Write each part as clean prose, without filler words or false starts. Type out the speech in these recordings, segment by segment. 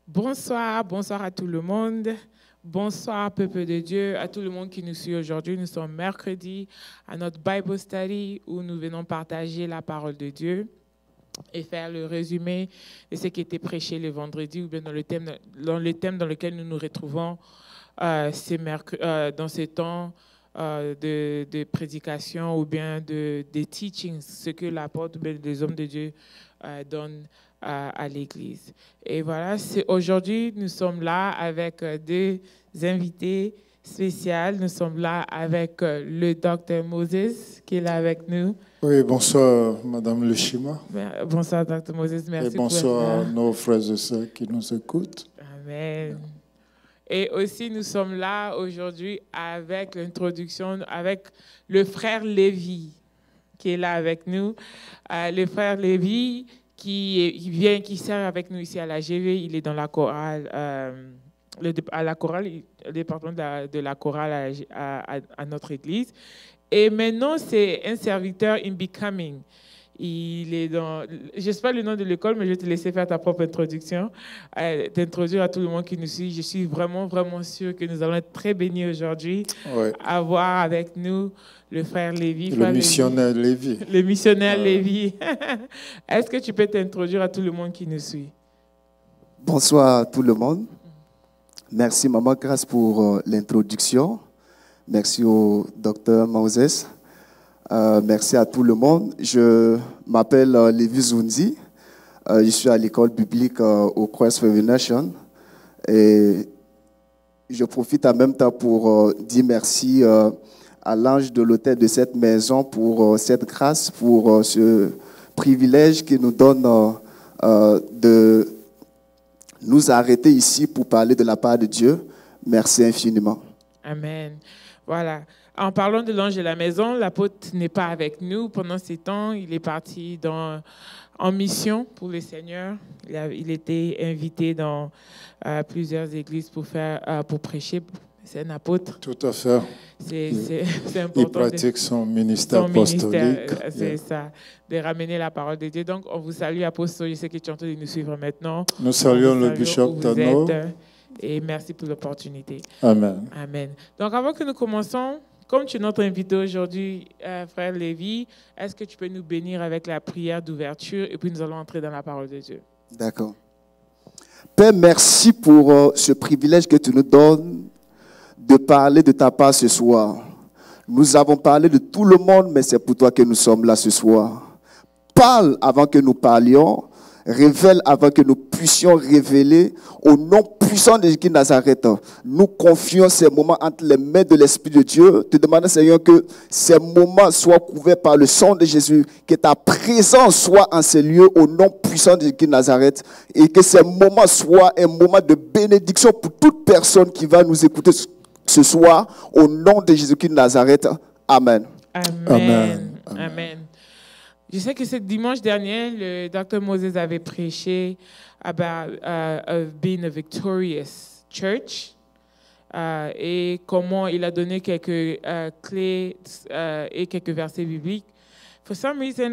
Bonsoir, bonsoir à tout le monde. Bonsoir, peuple de Dieu, à tout le monde qui nous suit aujourd'hui. Nous sommes mercredi à notre Bible Study où nous venons partager la parole de Dieu et faire le résumé de ce qui était prêché le vendredi ou bien dans le thème dans lequel nous nous retrouvons dans ce temps de prédication ou bien de teaching, ce que l'apôtre ou bien les hommes de Dieu donnent à l'Église. Et voilà, aujourd'hui, nous sommes là avec deux invités spéciaux. Nous sommes là avec le docteur Moses qui est là avec nous. Oui, bonsoir Madame Lechima. Bonsoir Dr. Moses, merci. Et bonsoir à nos frères et sœurs qui nous écoutent. Amen. Et aussi, nous sommes là aujourd'hui avec l'introduction, avec le frère Lévi qui est là avec nous. Le frère Lévi qui sert avec nous ici à la GV, il est dans la chorale, le département de la chorale à notre église. Et maintenant, c'est un serviteur in becoming. Il est dans, je ne sais pas le nom de l'école, mais je vais te laisser faire ta propre introduction, t'introduire à tout le monde qui nous suit. Je suis vraiment, vraiment sûre que nous allons être très bénis aujourd'hui, avoir avec nous le frère Lévi. Le missionnaire Lévi. Le missionnaire Lévi. Est-ce que tu peux t'introduire à tout le monde qui nous suit? Bonsoir à tout le monde. Merci Maman Grâce pour l'introduction. Merci au docteur Moses. Merci à tout le monde. Je m'appelle Lévi Zoundi. Je suis à l'école biblique au Christ Faith Nation. Et je profite en même temps pour dire merci à l'ange de l'autel de cette maison pour cette grâce, pour ce privilège qui nous donne de nous arrêter ici pour parler de la part de Dieu. Merci infiniment. Amen. Voilà. En parlant de l'ange de la maison, l'apôtre n'est pas avec nous pendant ces temps. Il est parti en mission pour le Seigneur. Il était invité dans plusieurs églises pour prêcher. C'est un apôtre. Tout à fait. C'est important. Il pratique son ministère apostolique. C'est ça, de ramener la parole de Dieu. Donc, on vous salue, apôtre. Je sais que tu es en train de nous suivre maintenant. Nous saluons le bishop Tano. Et merci pour l'opportunité. Amen. Amen. Donc, avant que nous commençons, comme tu es notre invité aujourd'hui, frère Lévi, est-ce que tu peux nous bénir avec la prière d'ouverture et puis nous allons entrer dans la parole de Dieu. D'accord. Père, merci pour ce privilège que tu nous donnes de parler de ta part ce soir. Nous avons parlé de tout le monde, mais c'est pour toi que nous sommes là ce soir. Parle avant que nous parlions. Révèle avant que nous puissions révéler au nom puissant de Jésus de Nazareth. Nous confions ces moments entre les mains de l'Esprit de Dieu. Te demandons, Seigneur, que ces moments soient couverts par le sang de Jésus, que ta présence soit en ces lieux au nom puissant de Jésus de Nazareth et que ces moments soient un moment de bénédiction pour toute personne qui va nous écouter ce soir au nom de Jésus de Nazareth. Amen. Amen. Amen. Amen. Je sais que ce dimanche dernier, le Dr. Moses avait prêché about being a victorious church et comment il a donné quelques clés et quelques versets bibliques. For some reason,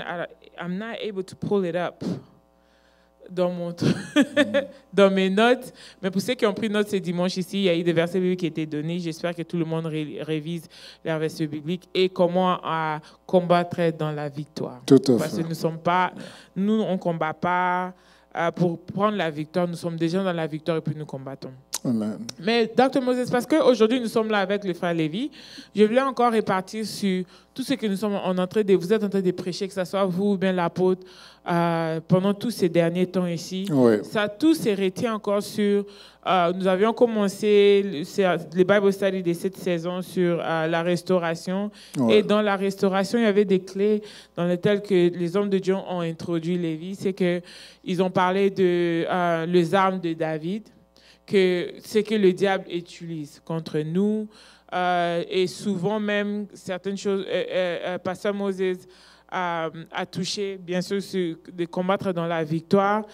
I'm not able to pull it up dans mes notes. Mais pour ceux qui ont pris note ce dimanche ici, il y a eu des versets bibliques qui étaient donnés. J'espère que tout le monde révise les versets bibliques et comment combattre dans la victoire. Tout à Parce fait. que nous, on ne combat pas pour prendre la victoire. Nous sommes déjà dans la victoire et puis nous combattons. Amen. Mais Dr. Moses, parce qu'aujourd'hui nous sommes là avec le frère Lévi, je voulais encore répartir sur tout ce que nous sommes vous êtes en train de prêcher, que ce soit vous ou bien l'apôtre, pendant tous ces derniers temps ici. Oui. Ça tout s'est retient encore sur, nous avions commencé les Bible Study de cette saison sur la restauration. Oui. Et dans la restauration, il y avait des clés dans lesquelles que les hommes de Dieu ont introduit Lévi. C'est qu'ils ont parlé de les armes de David, que c'est que le diable utilise contre nous et souvent même certaines choses, Pasteur Moses a touché bien sûr de combattre dans la victoire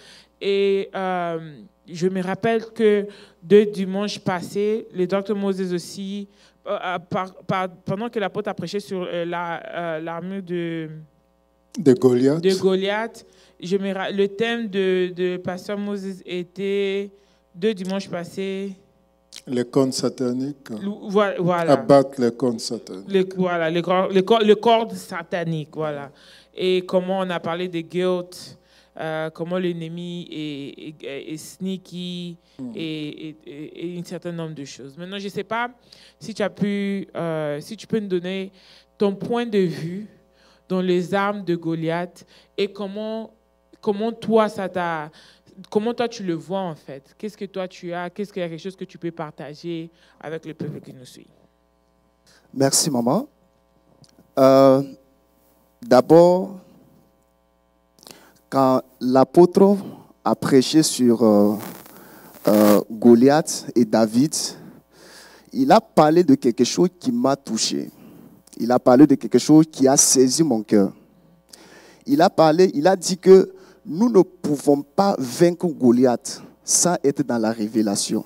et je me rappelle que deux dimanches passés, le docteur Moses aussi, pendant que l'apôtre a prêché sur l'armure de Goliath, le thème de Pasteur Moses était 2 dimanches passés. Les contes sataniques. Voilà. Abattre les contes sataniques. Le corps satanique, voilà. Et comment on a parlé de guilt, comment l'ennemi est sneaky et un certain nombre de choses. Maintenant, je ne sais pas si tu peux nous donner ton point de vue dans les armes de Goliath et comment toi tu le vois en fait. Qu'est-ce que toi tu as? Qu'est-ce qu'il y a quelque chose que tu peux partager avec le peuple qui nous suit? Merci, maman. D'abord, quand l'apôtre a prêché sur Goliath et David, il a parlé de quelque chose qui m'a touché. Il a parlé de quelque chose qui a saisi mon cœur. Il a dit que nous ne pouvons pas vaincre Goliath sans être dans la révélation.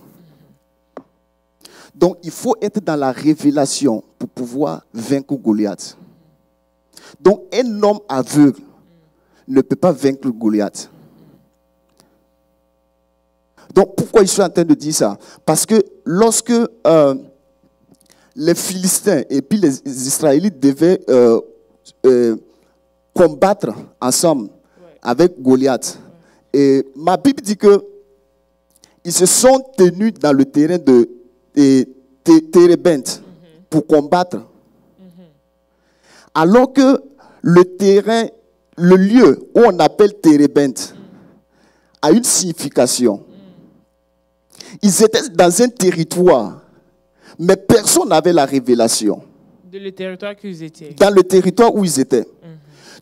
Donc, il faut être dans la révélation pour pouvoir vaincre Goliath. Donc, un homme aveugle ne peut pas vaincre Goliath. Donc, pourquoi je suis en train de dire ça? Parce que lorsque les Philistins et puis les Israélites devaient combattre ensemble avec Goliath, et ma Bible dit que ils se sont tenus dans le terrain de Térébenthe pour combattre. Alors que le terrain, le lieu où on appelle Térébenthe a une signification. Ils étaient dans un territoire, mais personne n'avait la révélation. Dans le territoire qu'ils étaient. Dans le territoire où ils étaient.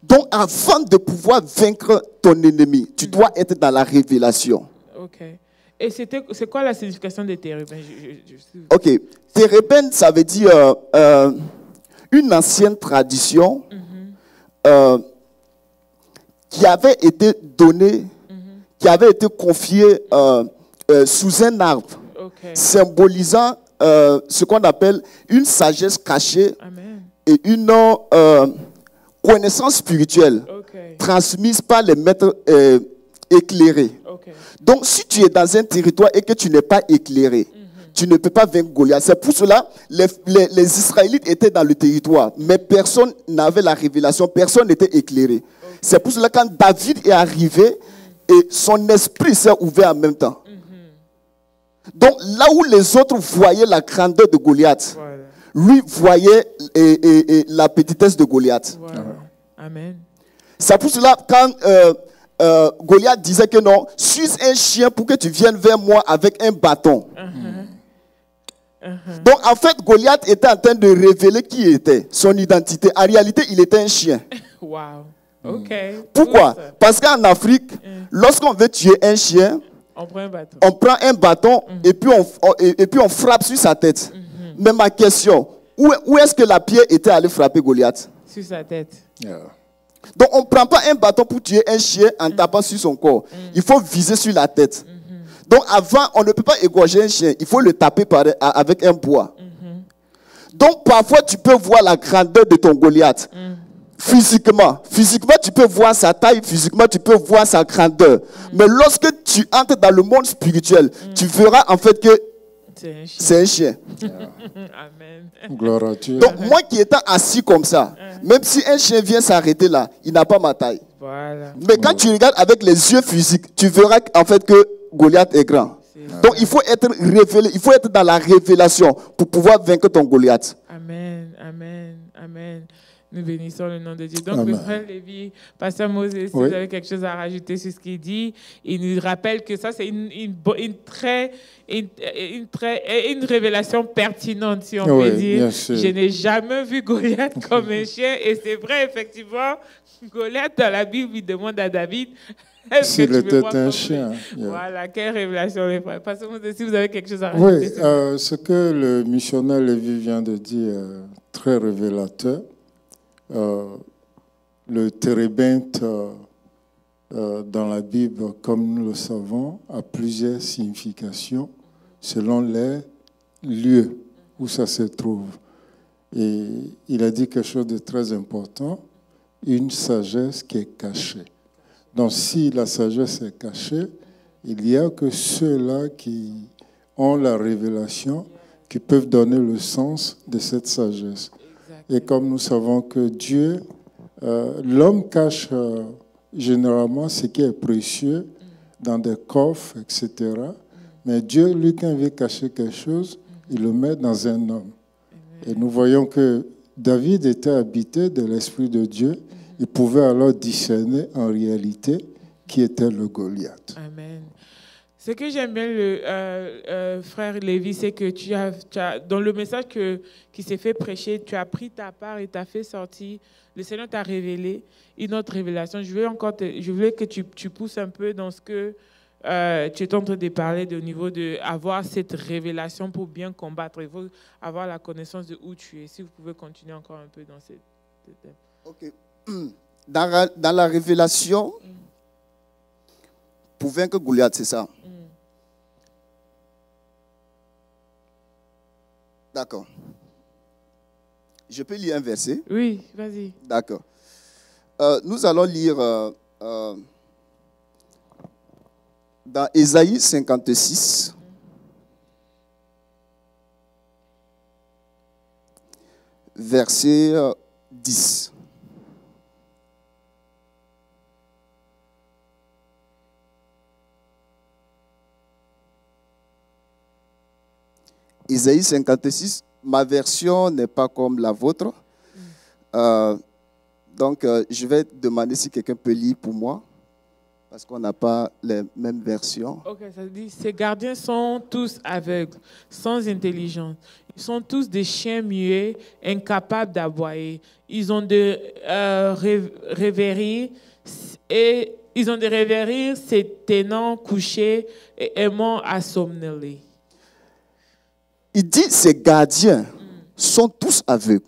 Donc, avant de pouvoir vaincre ton ennemi, tu dois être dans la révélation. Ok. Et c'est quoi la signification de Térébenthe? Ok. Térébenthe, ça veut dire une ancienne tradition qui avait été donnée, qui avait été confiée sous un arbre, symbolisant ce qu'on appelle une sagesse cachée. Amen. Et une connaissance spirituelle transmise par les maîtres éclairés. Donc, si tu es dans un territoire et que tu n'es pas éclairé, tu ne peux pas vaincre Goliath. C'est pour cela que les Israélites étaient dans le territoire, mais personne n'avait la révélation, personne n'était éclairé. C'est pour cela que quand David est arrivé, et son esprit s'est ouvert en même temps. Donc, là où les autres voyaient la grandeur de Goliath, lui voyait la petitesse de Goliath. Amen. C'est pour cela quand Goliath disait que non, suis un chien pour que tu viennes vers moi avec un bâton. Donc en fait, Goliath était en train de révéler qui il était, son identité. En réalité, il était un chien. Wow. Ok. Pourquoi? Parce qu'en Afrique, lorsqu'on veut tuer un chien, on prend un bâton et puis on frappe sur sa tête. Mais ma question, où est-ce que la pierre était allée frapper Goliath? Sur sa tête. Donc on ne prend pas un bâton pour tuer un chien en tapant sur son corps. Il faut viser sur la tête. Donc avant, on ne peut pas égorger un chien. Il faut le taper avec un bois. Donc parfois, tu peux voir la grandeur de ton Goliath. Physiquement, tu peux voir sa taille, physiquement, tu peux voir sa grandeur. Mais lorsque tu entres dans le monde spirituel, tu verras en fait que c'est un chien. Amen. Gloire à Dieu. Donc moi qui étais assis comme ça, même si un chien vient s'arrêter là, il n'a pas ma taille. Voilà. Mais quand tu regardes avec les yeux physiques, tu verras en fait que Goliath est grand. Donc il faut être révélé, il faut être dans la révélation pour pouvoir vaincre ton Goliath. Amen, amen, amen. Nous bénissons le nom de Dieu. Donc, le frère Lévi, Pasteur Moses, si vous avez quelque chose à rajouter sur ce qu'il dit, il nous rappelle que ça, c'est une révélation pertinente, si on peut dire. Je n'ai jamais vu Goliath comme un chien, et c'est vrai, effectivement, Goliath, dans la Bible, il demande à David, est-ce que tu me vois un chien. Voilà, quelle révélation, les frères. Pasteur Moses, si vous avez quelque chose à rajouter. Oui, ce que le missionnaire Lévi vient de dire, très révélateur. Le térébinthe dans la Bible, comme nous le savons, a plusieurs significations selon les lieux où ça se trouve. Et il a dit quelque chose de très important, une sagesse qui est cachée. Donc si la sagesse est cachée, Il n'y a que ceux-là qui ont la révélation qui peuvent donner le sens de cette sagesse. Exactement. Et comme nous savons que Dieu, l'homme cache généralement ce qui est précieux dans des coffres, etc. Mais Dieu, lui, quand il veut cacher quelque chose, il le met dans un homme. Et nous voyons que David était habité de l'Esprit de Dieu. Il pouvait alors discerner en réalité qui était le Goliath. Amen. Ce que j'aime bien, frère Lévi, c'est que tu as, dans le message qui s'est fait prêcher, tu as pris ta part et tu as fait sortir. Le Seigneur t'a révélé une autre révélation. Je voulais que tu pousses un peu dans ce que tu es en train de parler au niveau d'avoir cette révélation pour bien combattre. Il faut avoir la connaissance de où tu es. Si vous pouvez continuer encore un peu dans cette thème. Ok. Dans la révélation, pour vaincre Goliath, c'est ça? D'accord. Je peux lire un verset? Oui, vas-y. D'accord. Nous allons lire dans Ésaïe 56, verset 10. Ésaïe 56, ma version n'est pas comme la vôtre. Donc, je vais demander si quelqu'un peut lire pour moi, parce qu'on n'a pas les mêmes versions. Ok, ça dit, ces gardiens sont tous aveugles, sans intelligence. Ils sont tous des chiens muets, incapables d'aboyer. Ils ont de rêveries et ils ont des rêveries, se tenant couchés et aimant à somnoler. Il dit, ces gardiens sont tous aveugles.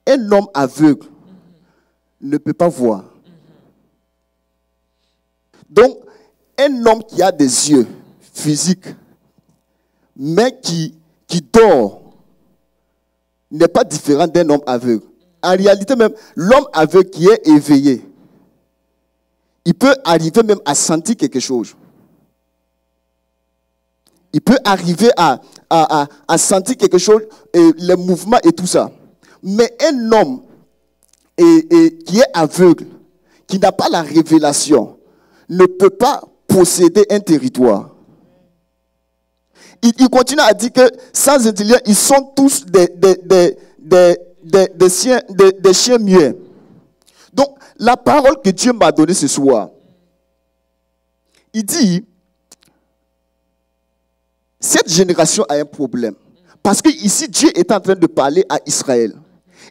Un homme aveugle ne peut pas voir. Donc, un homme qui a des yeux physiques, mais qui dort, n'est pas différent d'un homme aveugle. En réalité même, l'homme aveugle qui est éveillé, il peut arriver même à sentir quelque chose. Il peut arriver à sentir quelque chose, et les mouvements et tout ça. Mais un homme qui est aveugle, qui n'a pas la révélation, ne peut pas posséder un territoire. Il continue à dire que sans intelligence, ils sont tous des chiens muets. Donc, la parole que Dieu m'a donnée ce soir, il dit, cette génération a un problème. Parce que ici, Dieu est en train de parler à Israël.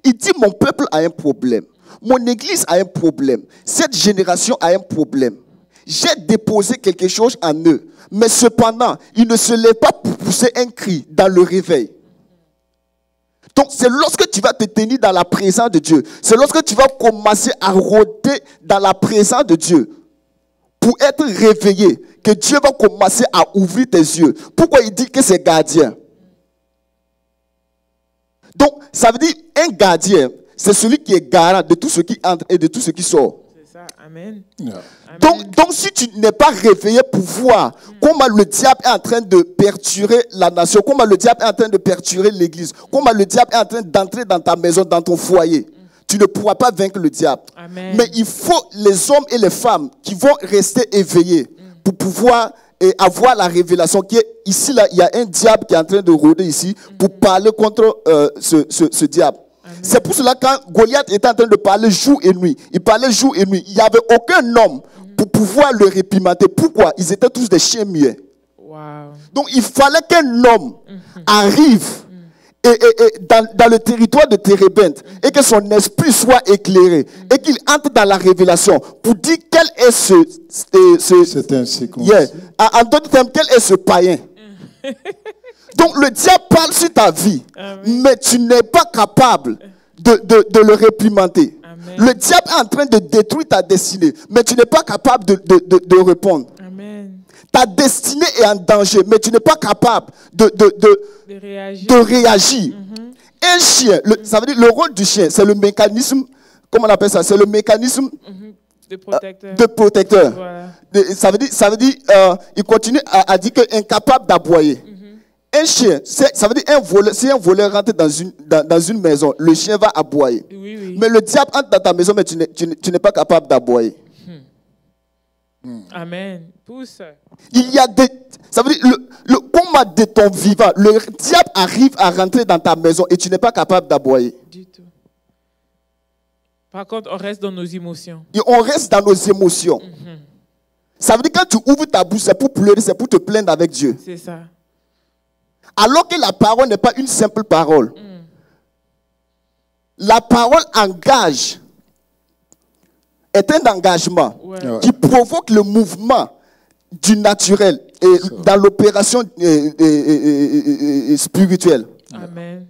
Il dit, mon peuple a un problème. Mon église a un problème. Cette génération a un problème. J'ai déposé quelque chose en eux. Mais cependant, ils ne se lèvent pas pour pousser un cri dans le réveil. Donc, c'est lorsque tu vas te tenir dans la présence de Dieu. C'est lorsque tu vas commencer à rôder dans la présence de Dieu. Pour être réveillé, que Dieu va commencer à ouvrir tes yeux. Pourquoi il dit que c'est gardien? Donc, ça veut dire un gardien, c'est celui qui est garant de tout ce qui entre et de tout ce qui sort. C'est ça, amen. Yeah. Donc, si tu n'es pas réveillé pour voir comment le diable est en train de perturber la nation, comment le diable est en train de perturber l'église, comment le diable est en train d'entrer dans ta maison, dans ton foyer, tu ne pourras pas vaincre le diable. Amen. Mais il faut les hommes et les femmes qui vont rester éveillés pour pouvoir avoir la révélation qui est ici, là, il y a un diable qui est en train de rôder ici pour parler contre ce diable. Amen. C'est pour cela que quand Goliath était en train de parler jour et nuit, il parlait jour et nuit, il n'y avait aucun homme pour pouvoir le réprimenter. Pourquoi? Ils étaient tous des chiens muets. Wow. Donc il fallait qu'un homme arrive dans le territoire de Térébenthe et que son esprit soit éclairé et qu'il entre dans la révélation pour dire quel est C'est ainsi qu'on en d'autres termes, quel est ce païen. Donc le diable parle sur ta vie, mais tu n'es pas capable de le réprimander. Amen. Le diable est en train de détruire ta destinée, mais tu n'es pas capable de répondre. Amen. Ta destinée est en danger, mais tu n'es pas capable de réagir. Un chien, ça veut dire le rôle du chien, c'est le mécanisme, comment on appelle ça? C'est le mécanisme De protecteur. De protecteur. Voilà. Ça veut dire il continue à dire que incapable d'aboyer. Un chien, ça veut dire si un voleur rentre dans une maison, le chien va aboyer. Oui, oui. Mais le diable entre dans ta maison, mais tu n'es pas capable d'aboyer. Amen. Pousse. Il y a ça veut dire, le combat de ton vivant, le diable arrive à rentrer dans ta maison et tu n'es pas capable d'aboyer. Du tout. Par contre, on reste dans nos émotions. Et on reste dans nos émotions. Ça veut dire que quand tu ouvres ta bouche, c'est pour pleurer, c'est pour te plaindre avec Dieu. C'est ça. Alors que la parole n'est pas une simple parole. La parole engage, est un engagement qui provoque le mouvement du naturel et dans l'opération spirituelle. Amen.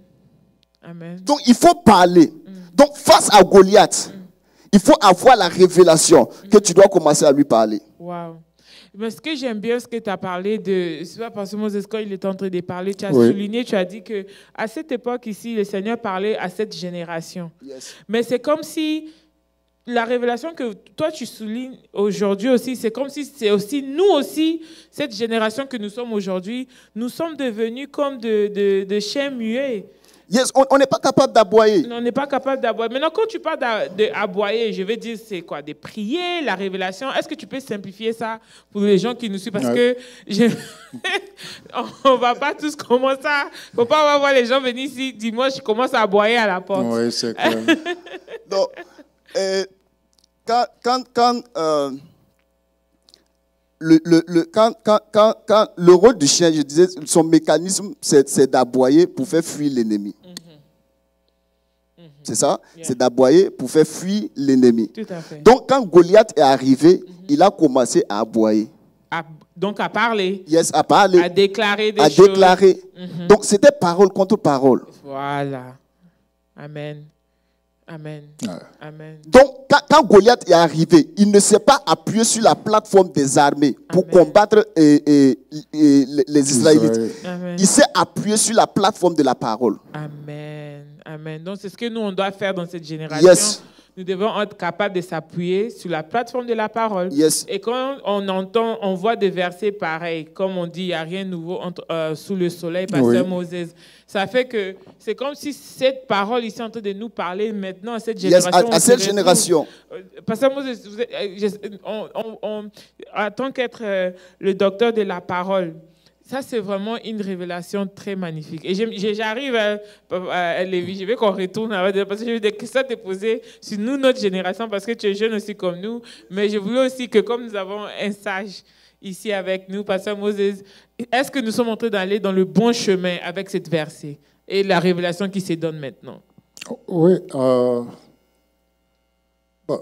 Amen. Donc il faut parler. Donc face à Goliath, il faut avoir la révélation que tu dois commencer à lui parler. Wow. Mais ce que j'aime bien, ce que tu as parlé de, c'est pas parce que Moses, quand il était en train de parler, tu as souligné, tu as dit que à cette époque ici, le Seigneur parlait à cette génération. Yes. Mais c'est comme si la révélation que toi tu soulignes aujourd'hui aussi, c'est comme si c'est aussi nous aussi, cette génération que nous sommes aujourd'hui, nous sommes devenus comme de chiens muets. Yes, on n'est pas capable d'aboyer. On n'est pas capable d'aboyer. Maintenant, quand tu parles d'aboyer, je veux dire, c'est quoi? De prier, la révélation. Est-ce que tu peux simplifier ça pour les gens qui nous suivent? Parce que on ne va pas tous commencer à... Il ne faut pas voir les gens venir ici dimanche, je commence à aboyer à la porte. Oui, c'est clair. Donc, quand le rôle du chien, je disais, son mécanisme, c'est d'aboyer pour faire fuir l'ennemi. C'est ça? Yeah. C'est d'aboyer pour faire fuir l'ennemi. Tout à fait. Donc, quand Goliath est arrivé, il a commencé à aboyer. Donc, à parler. Yes, à parler. À déclarer des à choses. déclarer. Donc, c'était parole contre parole. Voilà. Amen. Amen. Ouais. Amen. Donc, quand Goliath est arrivé, il ne s'est pas appuyé sur la plateforme des armées pour combattre les Israélites. Amen. Il s'est appuyé sur la plateforme de la parole. Amen. Amen. Donc, c'est ce que nous, on doit faire dans cette génération. Yes. Nous devons être capables de s'appuyer sur la plateforme de la parole. Yes. Et quand on voit des versets pareils, comme on dit, il n'y a rien de nouveau sous le soleil, Pasteur Moses. Ça fait que c'est comme si cette parole ici est en train de nous parler maintenant à cette génération. Yes, à cette génération. Pasteur Moses, en tant qu'être le docteur de la parole, ça, c'est vraiment une révélation très magnifique. Et j'arrive à Lévi, je veux qu'on retourne, parce que j'ai des questions à te poser sur nous, notre génération, parce que tu es jeune aussi comme nous. Mais je voulais aussi que, comme nous avons un sage ici avec nous, Pasteur Moses, est-ce que nous sommes en train d'aller dans le bon chemin avec cette verset et la révélation qui se donne maintenant? Oui,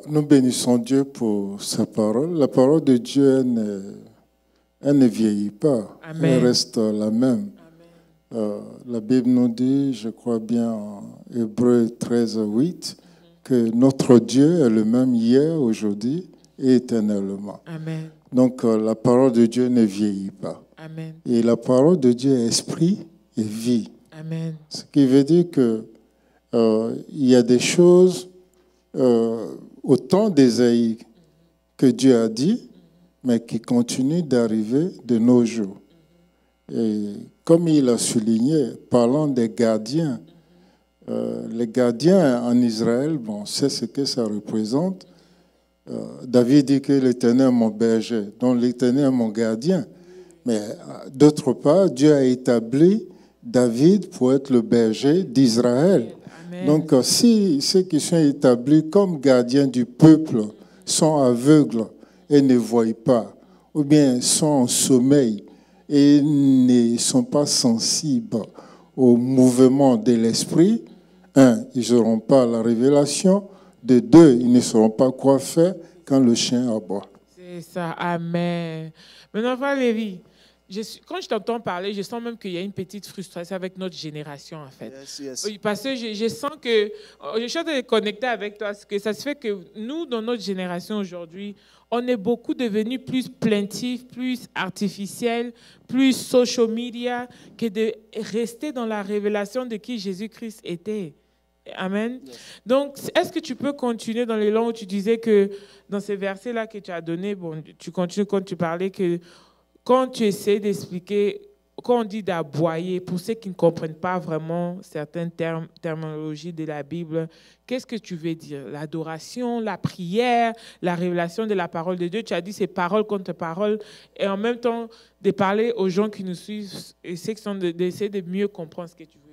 nous bénissons Dieu pour sa parole. La parole de Dieu, elle ne vieillit pas. Amen. Elle reste la même. La Bible nous dit, je crois bien en Hébreux 13, 8, que notre Dieu est le même hier, aujourd'hui et éternellement. Amen. Donc la parole de Dieu ne vieillit pas. Amen. Et la parole de Dieu est esprit et vie. Amen. Ce qui veut dire que il y a des choses au temps d'Ésaïe que Dieu a dit, mais qui continuent d'arriver de nos jours. Et comme il a souligné, parlant des gardiens, les gardiens en Israël, bon, c'est ce que ça représente. David dit que l'Éternel est mon berger, donc l'Éternel est mon gardien. Mais d'autre part, Dieu a établi David pour être le berger d'Israël. Amen. Donc si ceux qui sont établis comme gardiens du peuple sont aveugles et ne voient pas, ou bien sont en sommeil et ne sont pas sensibles au mouvement de l'esprit, un, ils n'auront pas la révélation, de deux, ils ne sauront pas quoi faire quand le chien aboie. C'est ça, amen. Maintenant, frère Lévi, quand je t'entends parler, je sens même qu'il y a une petite frustration avec notre génération, en fait. Yes, yes. Oui, parce que je sens que, je suis en train de connecter avec toi, parce que ça se fait que nous, dans notre génération aujourd'hui, on est beaucoup devenus plus plaintifs, plus artificiels, plus social media, que de rester dans la révélation de qui Jésus-Christ était. Amen. Donc, est-ce que tu peux continuer dans les langues où tu disais que dans ces versets-là que tu as donnés, bon, tu continues quand tu parlais que quand tu essaies d'expliquer, quand on dit d'aboyer, pour ceux qui ne comprennent pas vraiment certaines terminologies de la Bible, qu'est-ce que tu veux dire? L'adoration, la prière, la révélation de la parole de Dieu. Tu as dit c'est parole contre parole. Et en même temps, de parler aux gens qui nous suivent et ceux qui sont d'essayer de mieux comprendre ce que tu veux dire.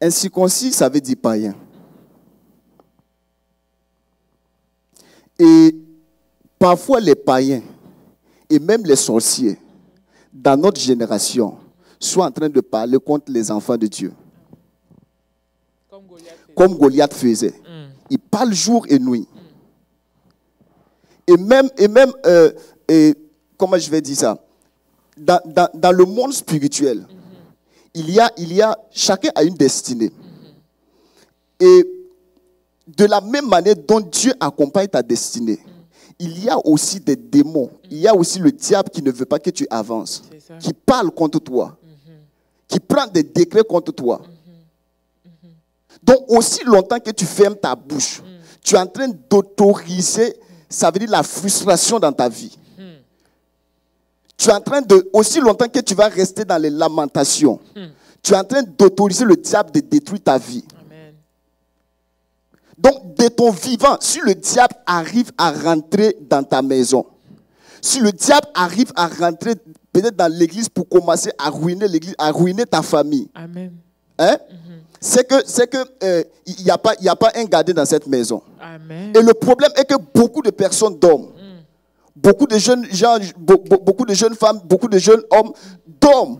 Incirconcis, ça veut dire païen. Et parfois les païens et même les sorciers dans notre génération sont en train de parler contre les enfants de Dieu. Comme Goliath faisait. Il parle jour et nuit. Et même comment je vais dire ça? Dans le monde spirituel, chacun a une destinée. Et de la même manière dont Dieu accompagne ta destinée, il y a aussi des démons. Il y a aussi le diable qui ne veut pas que tu avances, qui parle contre toi, qui prend des décrets contre toi. Donc, aussi longtemps que tu fermes ta bouche, tu es en train d'autoriser, ça veut dire la frustration dans ta vie. Tu es en train de, aussi longtemps que tu vas rester dans les lamentations, tu es en train d'autoriser le diable de détruire ta vie. Amen. Donc, de ton vivant, si le diable arrive à rentrer dans ta maison, si le diable arrive à rentrer peut-être dans l'église pour commencer à ruiner l'église, à ruiner ta famille, Amen. Hein? C'est que il n'y a pas un gardien dans cette maison. Amen. Et le problème est que beaucoup de personnes dorment. Beaucoup de jeunes gens, beaucoup de jeunes femmes, beaucoup de jeunes hommes dorment.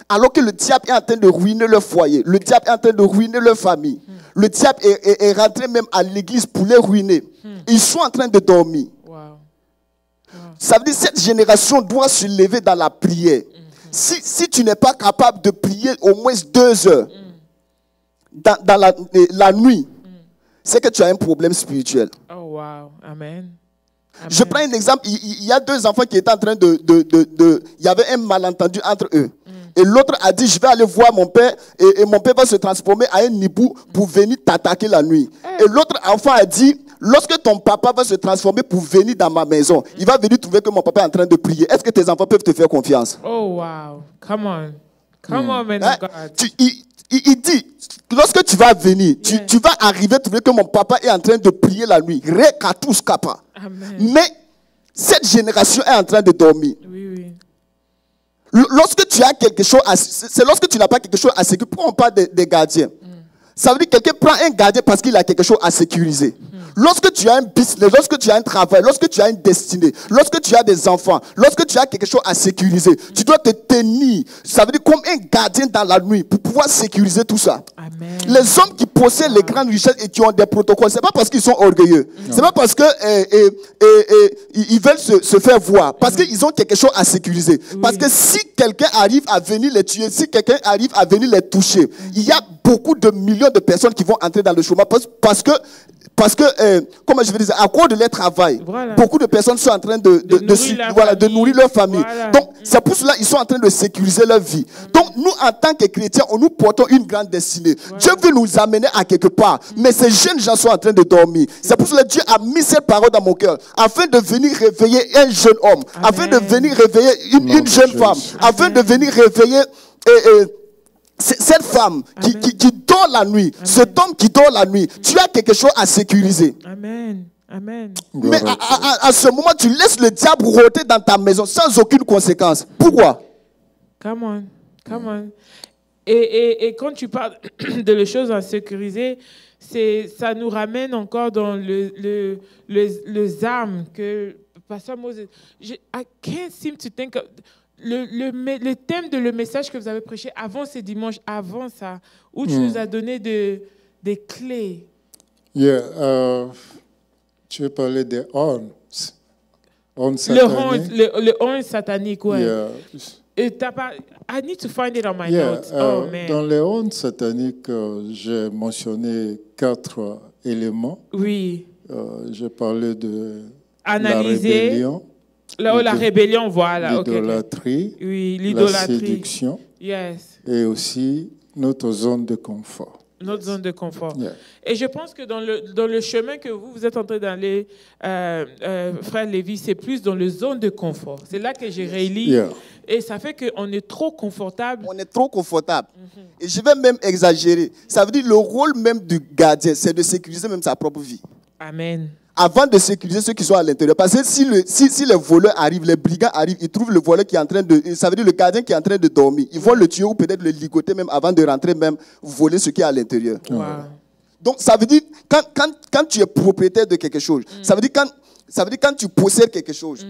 Alors que le diable est en train de ruiner leur foyer. Le diable est en train de ruiner leur famille. Le diable est rentré même à l'église pour les ruiner. Ils sont en train de dormir. Wow. Ça veut dire que cette génération doit se lever dans la prière. Si tu n'es pas capable de prier au moins 2 heures dans la nuit, c'est que tu as un problème spirituel. Oh, wow. Amen. Amen. Je prends un exemple. Il y a 2 enfants qui étaient en train il y avait un malentendu entre eux. Et l'autre a dit, je vais aller voir mon père. Et mon père va se transformer en un hibou pour venir t'attaquer la nuit. Et l'autre enfant a dit, lorsque ton papa va se transformer pour venir dans ma maison, il va venir trouver que mon papa est en train de prier. Est-ce que tes enfants peuvent te faire confiance? Oh, wow. Come on. Come on, man of God. Il dit, lorsque tu vas venir, tu vas arriver à trouver que mon papa est en train de prier la nuit. Rekatus kappa. Amen. Mais cette génération est en train de dormir. Oui, oui. Lorsque tu as quelque chose, c'est lorsque tu n'as pas quelque chose à sécuriser. Pourquoi on parle des gardiens? Ça veut dire que quelqu'un prend un gardien parce qu'il a quelque chose à sécuriser. Lorsque tu as un business, lorsque tu as un travail, lorsque tu as une destinée, lorsque tu as des enfants, lorsque tu as quelque chose à sécuriser, tu dois te tenir. Ça veut dire comme un gardien dans la nuit pour pouvoir sécuriser tout ça. Amen. Les hommes qui possèdent les grandes richesses et qui ont des protocoles, c'est pas parce qu'ils sont orgueilleux. C'est pas parce que ils veulent se faire voir. Parce qu'ils ont quelque chose à sécuriser. Parce que si quelqu'un arrive à venir les tuer, si quelqu'un arrive à venir les toucher, il y a beaucoup de millions de personnes qui vont entrer dans le chômage parce que comment je vais dire, à cause de leur travail, Voilà. beaucoup de personnes sont en train de nourrir leur famille. Voilà. Donc, c'est pour cela qu'ils sont en train de sécuriser leur vie. Donc, nous, en tant que chrétiens, nous portons une grande destinée. Dieu veut nous amener à quelque part, mais ces jeunes gens sont en train de dormir. C'est pour cela que Dieu a mis cette parole dans mon cœur, afin de venir réveiller un jeune homme, afin de venir réveiller une jeune femme, afin de venir réveiller cette femme qui dort la nuit, cet homme qui dort la nuit. Tu as quelque chose à sécuriser. Amen. Amen. Mais à ce moment, tu laisses le diable rôder dans ta maison sans aucune conséquence. Pourquoi? Come on. Come on. Et quand tu parles de les choses à sécuriser, ça nous ramène encore dans les armes que Pasteur Moses. I can't seem to think of, le thème de le message que vous avez prêché avant ce dimanche, avant ça, où tu nous as donné des clés. Tu veux parler des horns. Le horn satanique, ouais. Yeah. Et I need to find it on my notes. Oh, man. Dans les horns sataniques, j'ai mentionné 4 éléments. Oui. J'ai parlé de Analyser. la rébellion. La rébellion, voilà. L'idolâtrie. Oui, la l'idolâtrie. séduction. Yes. et aussi notre zone de confort. Notre zone de confort. Yeah. Et je pense que dans le chemin que vous êtes en train d'aller, frère Lévi, c'est plus dans le zone de confort. C'est là que je relis. Yeah. Et ça fait qu'on est trop confortable. On est trop confortable. Et je vais même exagérer. Ça veut dire le rôle même du gardien, c'est de sécuriser même sa propre vie. Amen. Avant de sécuriser ceux qui sont à l'intérieur. Parce que si les voleurs arrivent, les brigands arrivent, ils trouvent le voleur qui est en train de... Ça veut dire le gardien qui est en train de dormir. Ils vont le tuer ou peut-être le ligoter même avant de rentrer même, voler ce qui est à l'intérieur. Wow. Donc ça veut dire, quand tu es propriétaire de quelque chose, ça veut dire quand tu possèdes quelque chose,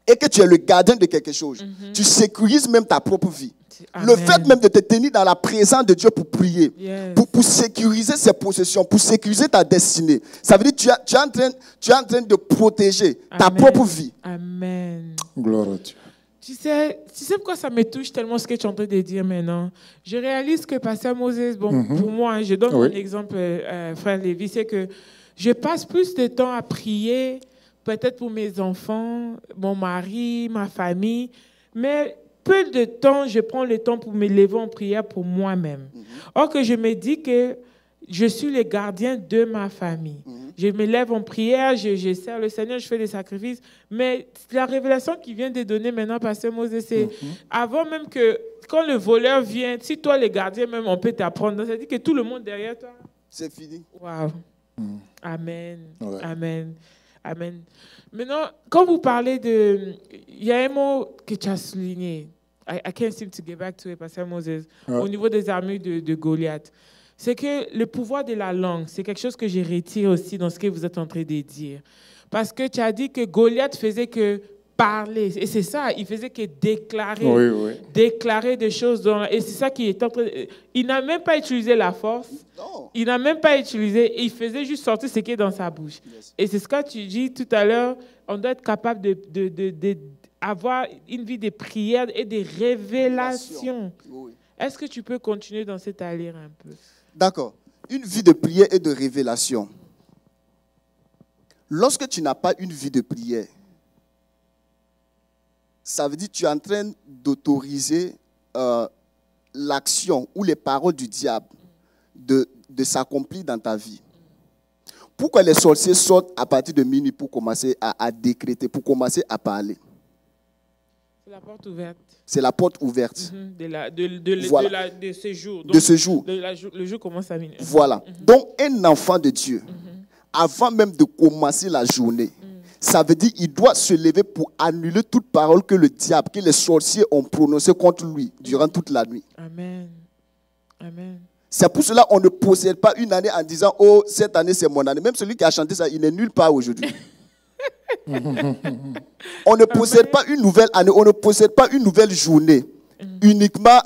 et que tu es le gardien de quelque chose, tu sécurises même ta propre vie. Amen. Le fait même de te tenir dans la présence de Dieu pour prier, Yes. pour sécuriser ses possessions, pour sécuriser ta destinée, ça veut dire que tu es en train de protéger ta Amen. propre vie. Amen. Gloire à Dieu. Tu sais pourquoi ça me touche tellement ce que tu es en train de dire maintenant? Je réalise que Pasteur Moses, bon, pour moi, je donne Oui. mon exemple, frère Lévi, c'est que je passe plus de temps à prier, peut-être pour mes enfants, mon mari, ma famille, mais peu de temps, je prends le temps pour me lever en prière pour moi-même. Or que je me dis que je suis le gardien de ma famille. Je me lève en prière, je sers le Seigneur, je fais des sacrifices. Mais la révélation qui vient de donner maintenant, Pasteur Moses, c'est avant même que, quand le voleur vient, si toi, le gardien, même, on peut t'apprendre, ça dit que tout le monde derrière toi. C'est fini. Wow. Amen. Ouais. Amen. Amen. Maintenant, quand vous parlez de... Il y a un mot que tu as souligné. I can't seem to get back to it, Pasteur Moses. Ouais. Au niveau des armures de Goliath. C'est que le pouvoir de la langue, c'est quelque chose que je retire aussi dans ce que vous êtes en train de dire. Parce que tu as dit que Goliath faisait que parler. Et c'est ça, il faisait que déclarer. Oui, oui. Déclarer des choses. Et c'est ça qui est en train de... Il n'a même pas utilisé la force. Non. Il n'a même pas utilisé. Il faisait juste sortir ce qui est dans sa bouche. Yes. Et c'est ce que tu dis tout à l'heure. On doit être capable d'avoir une vie de prière et de révélation. Oui. Est-ce que tu peux continuer dans cette allure un peu? D'accord. Une vie de prière et de révélation. Lorsque tu n'as pas une vie de prière, ça veut dire que tu es en train d'autoriser l'action ou les paroles du diable de s'accomplir dans ta vie. Pourquoi les sorciers sortent à partir de minuit pour commencer à décréter, pour commencer à parler? C'est la porte ouverte. C'est la porte ouverte. Voilà. De ce jour. De ce jour. Le jour commence à minuit. Voilà. Donc, un enfant de Dieu, avant même de commencer la journée, ça veut dire qu'il doit se lever pour annuler toute parole que le diable, que les sorciers ont prononcée contre lui durant toute la nuit. Amen. Amen. C'est pour cela qu'on ne possède pas une année en disant « Oh, cette année, c'est mon année ». Même celui qui a chanté ça, il n'est nulle part aujourd'hui. On ne possède pas une nouvelle année, on ne possède pas une nouvelle journée. Uniquement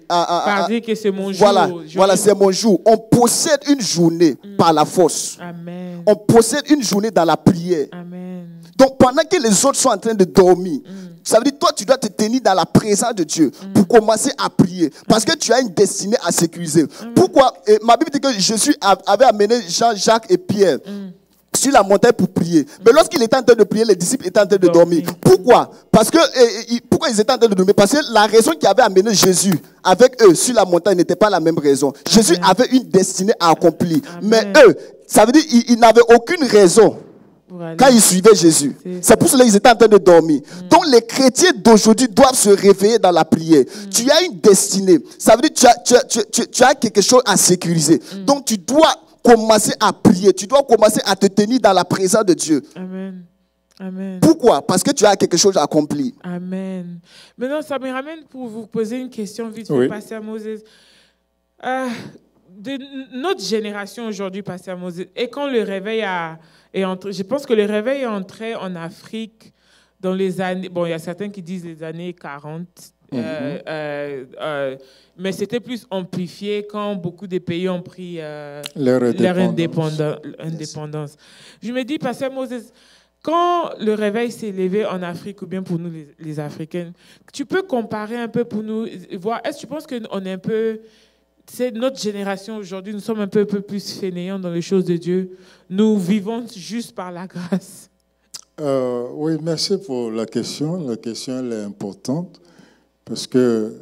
Par dire que c'est mon voilà, jour. voilà, c'est mon jour. On possède une journée par la force. Amen. On possède une journée dans la prière. Amen. Donc pendant que les autres sont en train de dormir, ça veut dire toi tu dois te tenir dans la présence de Dieu pour commencer à prier. Parce que tu as une destinée à sécuriser. Pourquoi? Ma Bible dit que Jésus avait amené Jean, Jacques et Pierre sur la montagne pour prier. Mais lorsqu'il était en train de prier, les disciples étaient en train de dormir. Pourquoi? Parce que pourquoi ils étaient en train de dormir? Parce que la raison qui avait amené Jésus avec eux sur la montagne n'était pas la même raison. Jésus avait une destinée à accomplir. Mais eux, ça veut dire qu'ils n'avaient aucune raison quand ils suivaient Jésus. C'est pour cela qu'ils étaient en train de dormir. Donc les chrétiens d'aujourd'hui doivent se réveiller dans la prière. Tu as une destinée. Ça veut dire que tu as quelque chose à sécuriser. Donc tu dois commencer à prier. Tu dois commencer à te tenir dans la présence de Dieu. Amen. Amen. Pourquoi? Parce que tu as quelque chose à accomplir. Amen. Maintenant, ça me ramène pour vous poser une question vite fait, Oui. Pasteur Moses. De notre génération aujourd'hui, Pasteur Moses, et quand le réveil est entré, je pense que le réveil est entré en Afrique dans les années, bon, il y a certains qui disent les années 40, mais c'était plus amplifié quand beaucoup de pays ont pris leur indépendance. Je me dis, Pasteur Moses, quand le réveil s'est levé en Afrique, ou bien pour nous les Africains, tu peux comparer un peu pour nous, voir, est-ce que tu penses qu'on est un peu, c'est notre génération aujourd'hui, nous sommes un peu plus fainéants dans les choses de Dieu, nous vivons juste par la grâce? Oui, merci pour la question. La question, elle est importante parce que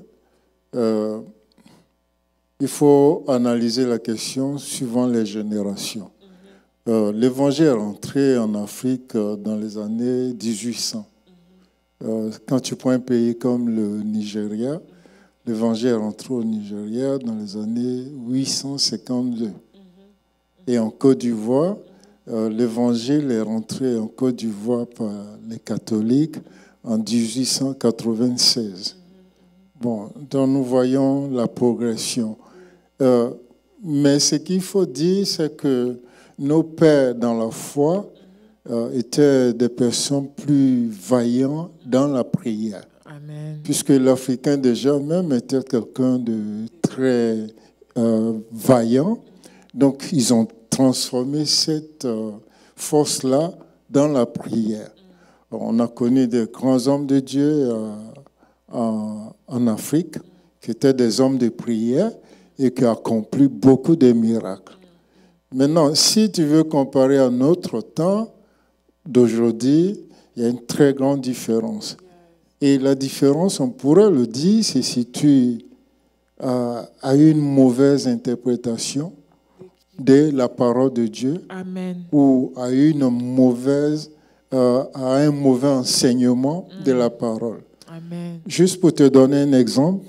il faut analyser la question suivant les générations. L'évangile est rentré en Afrique dans les années 1800. Quand tu prends un pays comme le Nigeria, l'évangile est rentré au Nigeria dans les années 852. Et en Côte d'Ivoire, l'évangile est rentré en Côte d'Ivoire par les catholiques en 1896. Bon, donc nous voyons la progression. Mais ce qu'il faut dire, c'est que nos pères dans la foi étaient des personnes plus vaillantes dans la prière. Amen. Puisque l'Africain déjà même était quelqu'un de très vaillant. Donc ils ont transformé cette force-là dans la prière. On a connu des grands hommes de Dieu en Afrique qui étaient des hommes de prière et qui ont accompli beaucoup de miracles. Maintenant, si tu veux comparer à notre temps d'aujourd'hui, il y a une très grande différence. Et la différence, on pourrait le dire, c'est si tu as une mauvaise interprétation de la parole de Dieu. Amen. Ou à un mauvais enseignement de la parole. Amen. Juste pour te donner un exemple,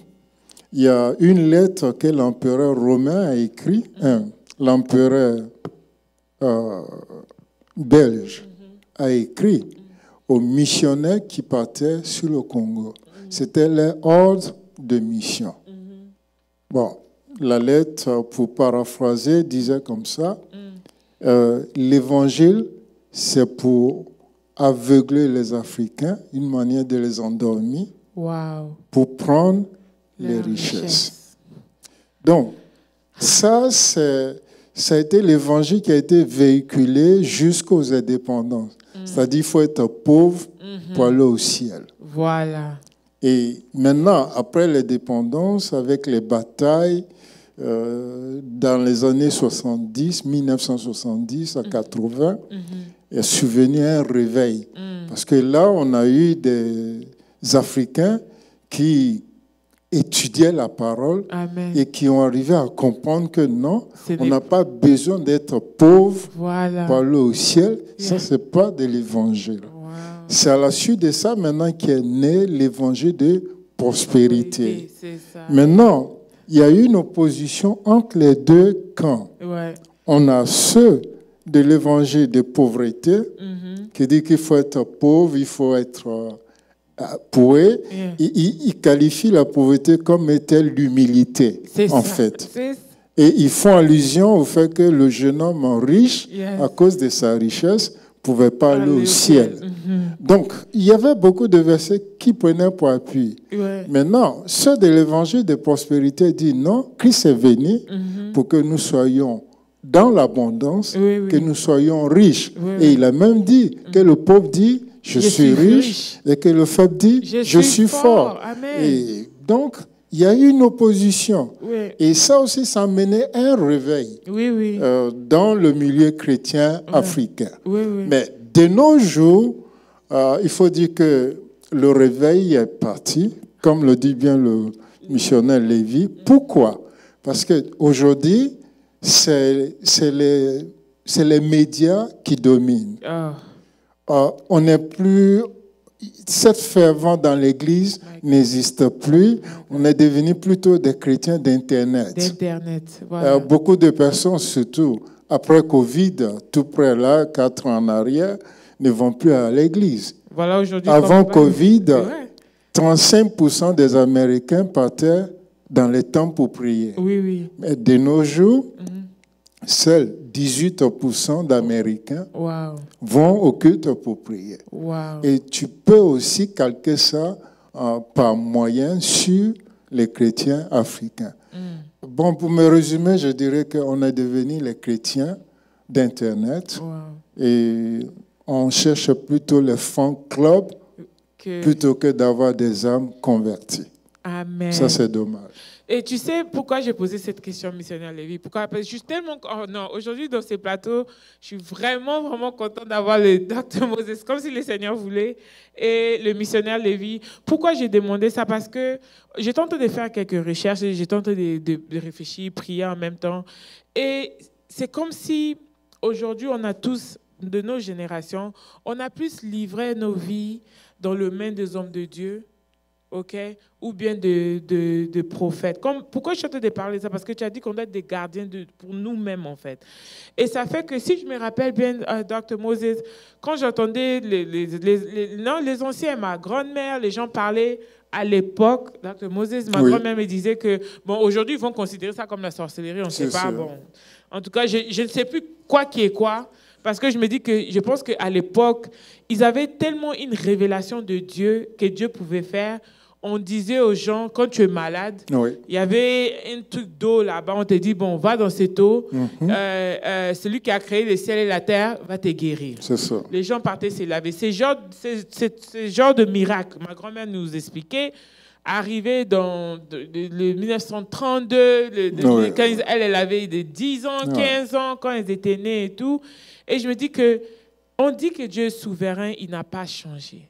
il y a une lettre que l'empereur romain a écrite, l'empereur belge a écrit aux missionnaires qui partaient sur le Congo. C'était leur ordre de mission. Bon, la lettre, pour paraphraser, disait comme ça, l'évangile, c'est pour aveugler les Africains, une manière de les endormir, pour prendre les richesses. Donc, ça a été l'évangile qui a été véhiculé jusqu'aux indépendances. C'est-à-dire qu'il faut être pauvre pour aller au ciel. Voilà. Et maintenant, après l'indépendance, avec les batailles, dans les années 70, 1970 à 80, il est survenu un réveil. Parce que là, on a eu des Africains qui étudiaient la parole. Amen. Et qui ont arrivé à comprendre que non, on n'a pas besoin d'être pauvre pour aller au ciel. Ça, ce n'est pas de l'évangile. C'est à la suite de ça maintenant qu'est né l'évangile de prospérité. Maintenant, il y a eu une opposition entre les deux camps. On a ceux de l'évangile de pauvreté qui dit qu'il faut être pauvre, il faut être pour eux, ils qualifient la pauvreté comme étant l'humilité, en fait. Et ils font allusion au fait que le jeune homme riche, à cause de sa richesse, ne pouvait pas aller au ciel. Donc, il y avait beaucoup de versets qui prenaient pour appui. Maintenant, ceux de l'évangile de prospérité disent non, Christ est venu pour que nous soyons dans l'abondance, que nous soyons riches. Et il a même dit que le pauvre dit je suis riche, et que le faible dit je suis fort. Amen. Et donc, il y a eu une opposition. Et ça aussi, ça a mené un réveil dans le milieu chrétien africain. Mais de nos jours, il faut dire que le réveil est parti, comme le dit bien le missionnaire Lévi. Pourquoi? Parce qu'aujourd'hui, c'est les médias qui dominent. On n'est plus... Cette ferveur dans l'Église n'existe plus. On est devenu plutôt des chrétiens d'Internet. Voilà. Beaucoup de personnes, surtout après Covid, tout près là, 4 ans en arrière, ne vont plus à l'Église. Voilà, aujourd'hui, avant Covid, 35% des Américains partaient dans les temples pour prier. Mais de nos jours, seuls 18% d'Américains vont au culte pour prier. Et tu peux aussi calquer ça par moyen sur les chrétiens africains. Bon, pour me résumer, je dirais qu'on est devenus les chrétiens d'Internet et on cherche plutôt les fan clubs plutôt que d'avoir des âmes converties. Amen. Ça, c'est dommage. Et tu sais pourquoi j'ai posé cette question, missionnaire Lévi? Pourquoi? Parce que je suis tellement... Oh non, aujourd'hui, dans ces plateaux, je suis vraiment, vraiment content d'avoir le Dr. Moses, comme si le Seigneur voulait, et le missionnaire Lévi. Pourquoi j'ai demandé ça? Parce que j'ai tenté de faire quelques recherches, et j'ai tenté de réfléchir, prier en même temps. Et c'est comme si, aujourd'hui, on a tous, de nos générations, on a plus livré nos vies dans les mains des hommes de Dieu, ok, ou bien de prophètes. Pourquoi je suis en train de parler de ça? Parce que tu as dit qu'on doit être des gardiens pour nous-mêmes, en fait. Et ça fait que, si je me rappelle bien, Dr. Moses, quand j'entendais les anciens, ma grand-mère, les gens parlaient à l'époque, Dr. Moses, ma grand-mère me disait que, bon, aujourd'hui, ils vont considérer ça comme la sorcellerie, on ne sait pas, sûr. Bon. En tout cas, je ne sais plus quoi qui est quoi, parce que je me dis que je pense qu'à l'époque, ils avaient tellement une révélation de Dieu, que Dieu pouvait faire. On disait aux gens, quand tu es malade, il y avait un truc d'eau là-bas, on te dit, bon, va dans cette eau, celui qui a créé le ciel et la terre va te guérir. C'est ça. Les gens partaient se laver. C'est ce genre de miracle, ma grand-mère nous expliquait, arrivé dans le 1932, quand elle avait des 10 ans, 15 ans, quand elle était née et tout. Et je me dis que, on dit que Dieu est souverain, il n'a pas changé.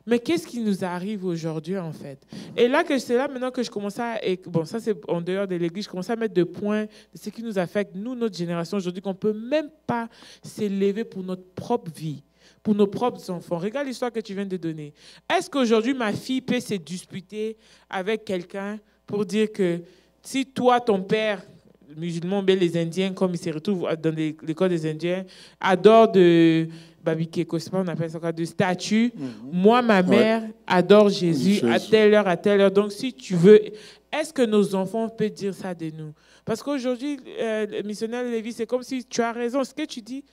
Mais qu'est-ce qui nous arrive aujourd'hui, en fait? Et là, c'est là maintenant que je commence à... Bon, ça, c'est en dehors de l'Église. Je commence à mettre des points de ce qui nous affecte, nous, notre génération, aujourd'hui, qu'on ne peut même pas s'élever pour notre propre vie, pour nos propres enfants. Regarde l'histoire que tu viens de donner. Est-ce qu'aujourd'hui, ma fille peut se disputer avec quelqu'un pour dire que si toi, ton père, musulman, bien les Indiens, comme ils se retrouvent dans l'école des Indiens, adorent de... Babikeko, c'est pas on appelle ça, de statues. Moi, ma mère adore Jésus à telle heure. Donc, si tu veux, est-ce que nos enfants peuvent dire ça de nous? Parce qu'aujourd'hui, le missionnaire Lévi, c'est comme si tu as raison. Ce que tu dis,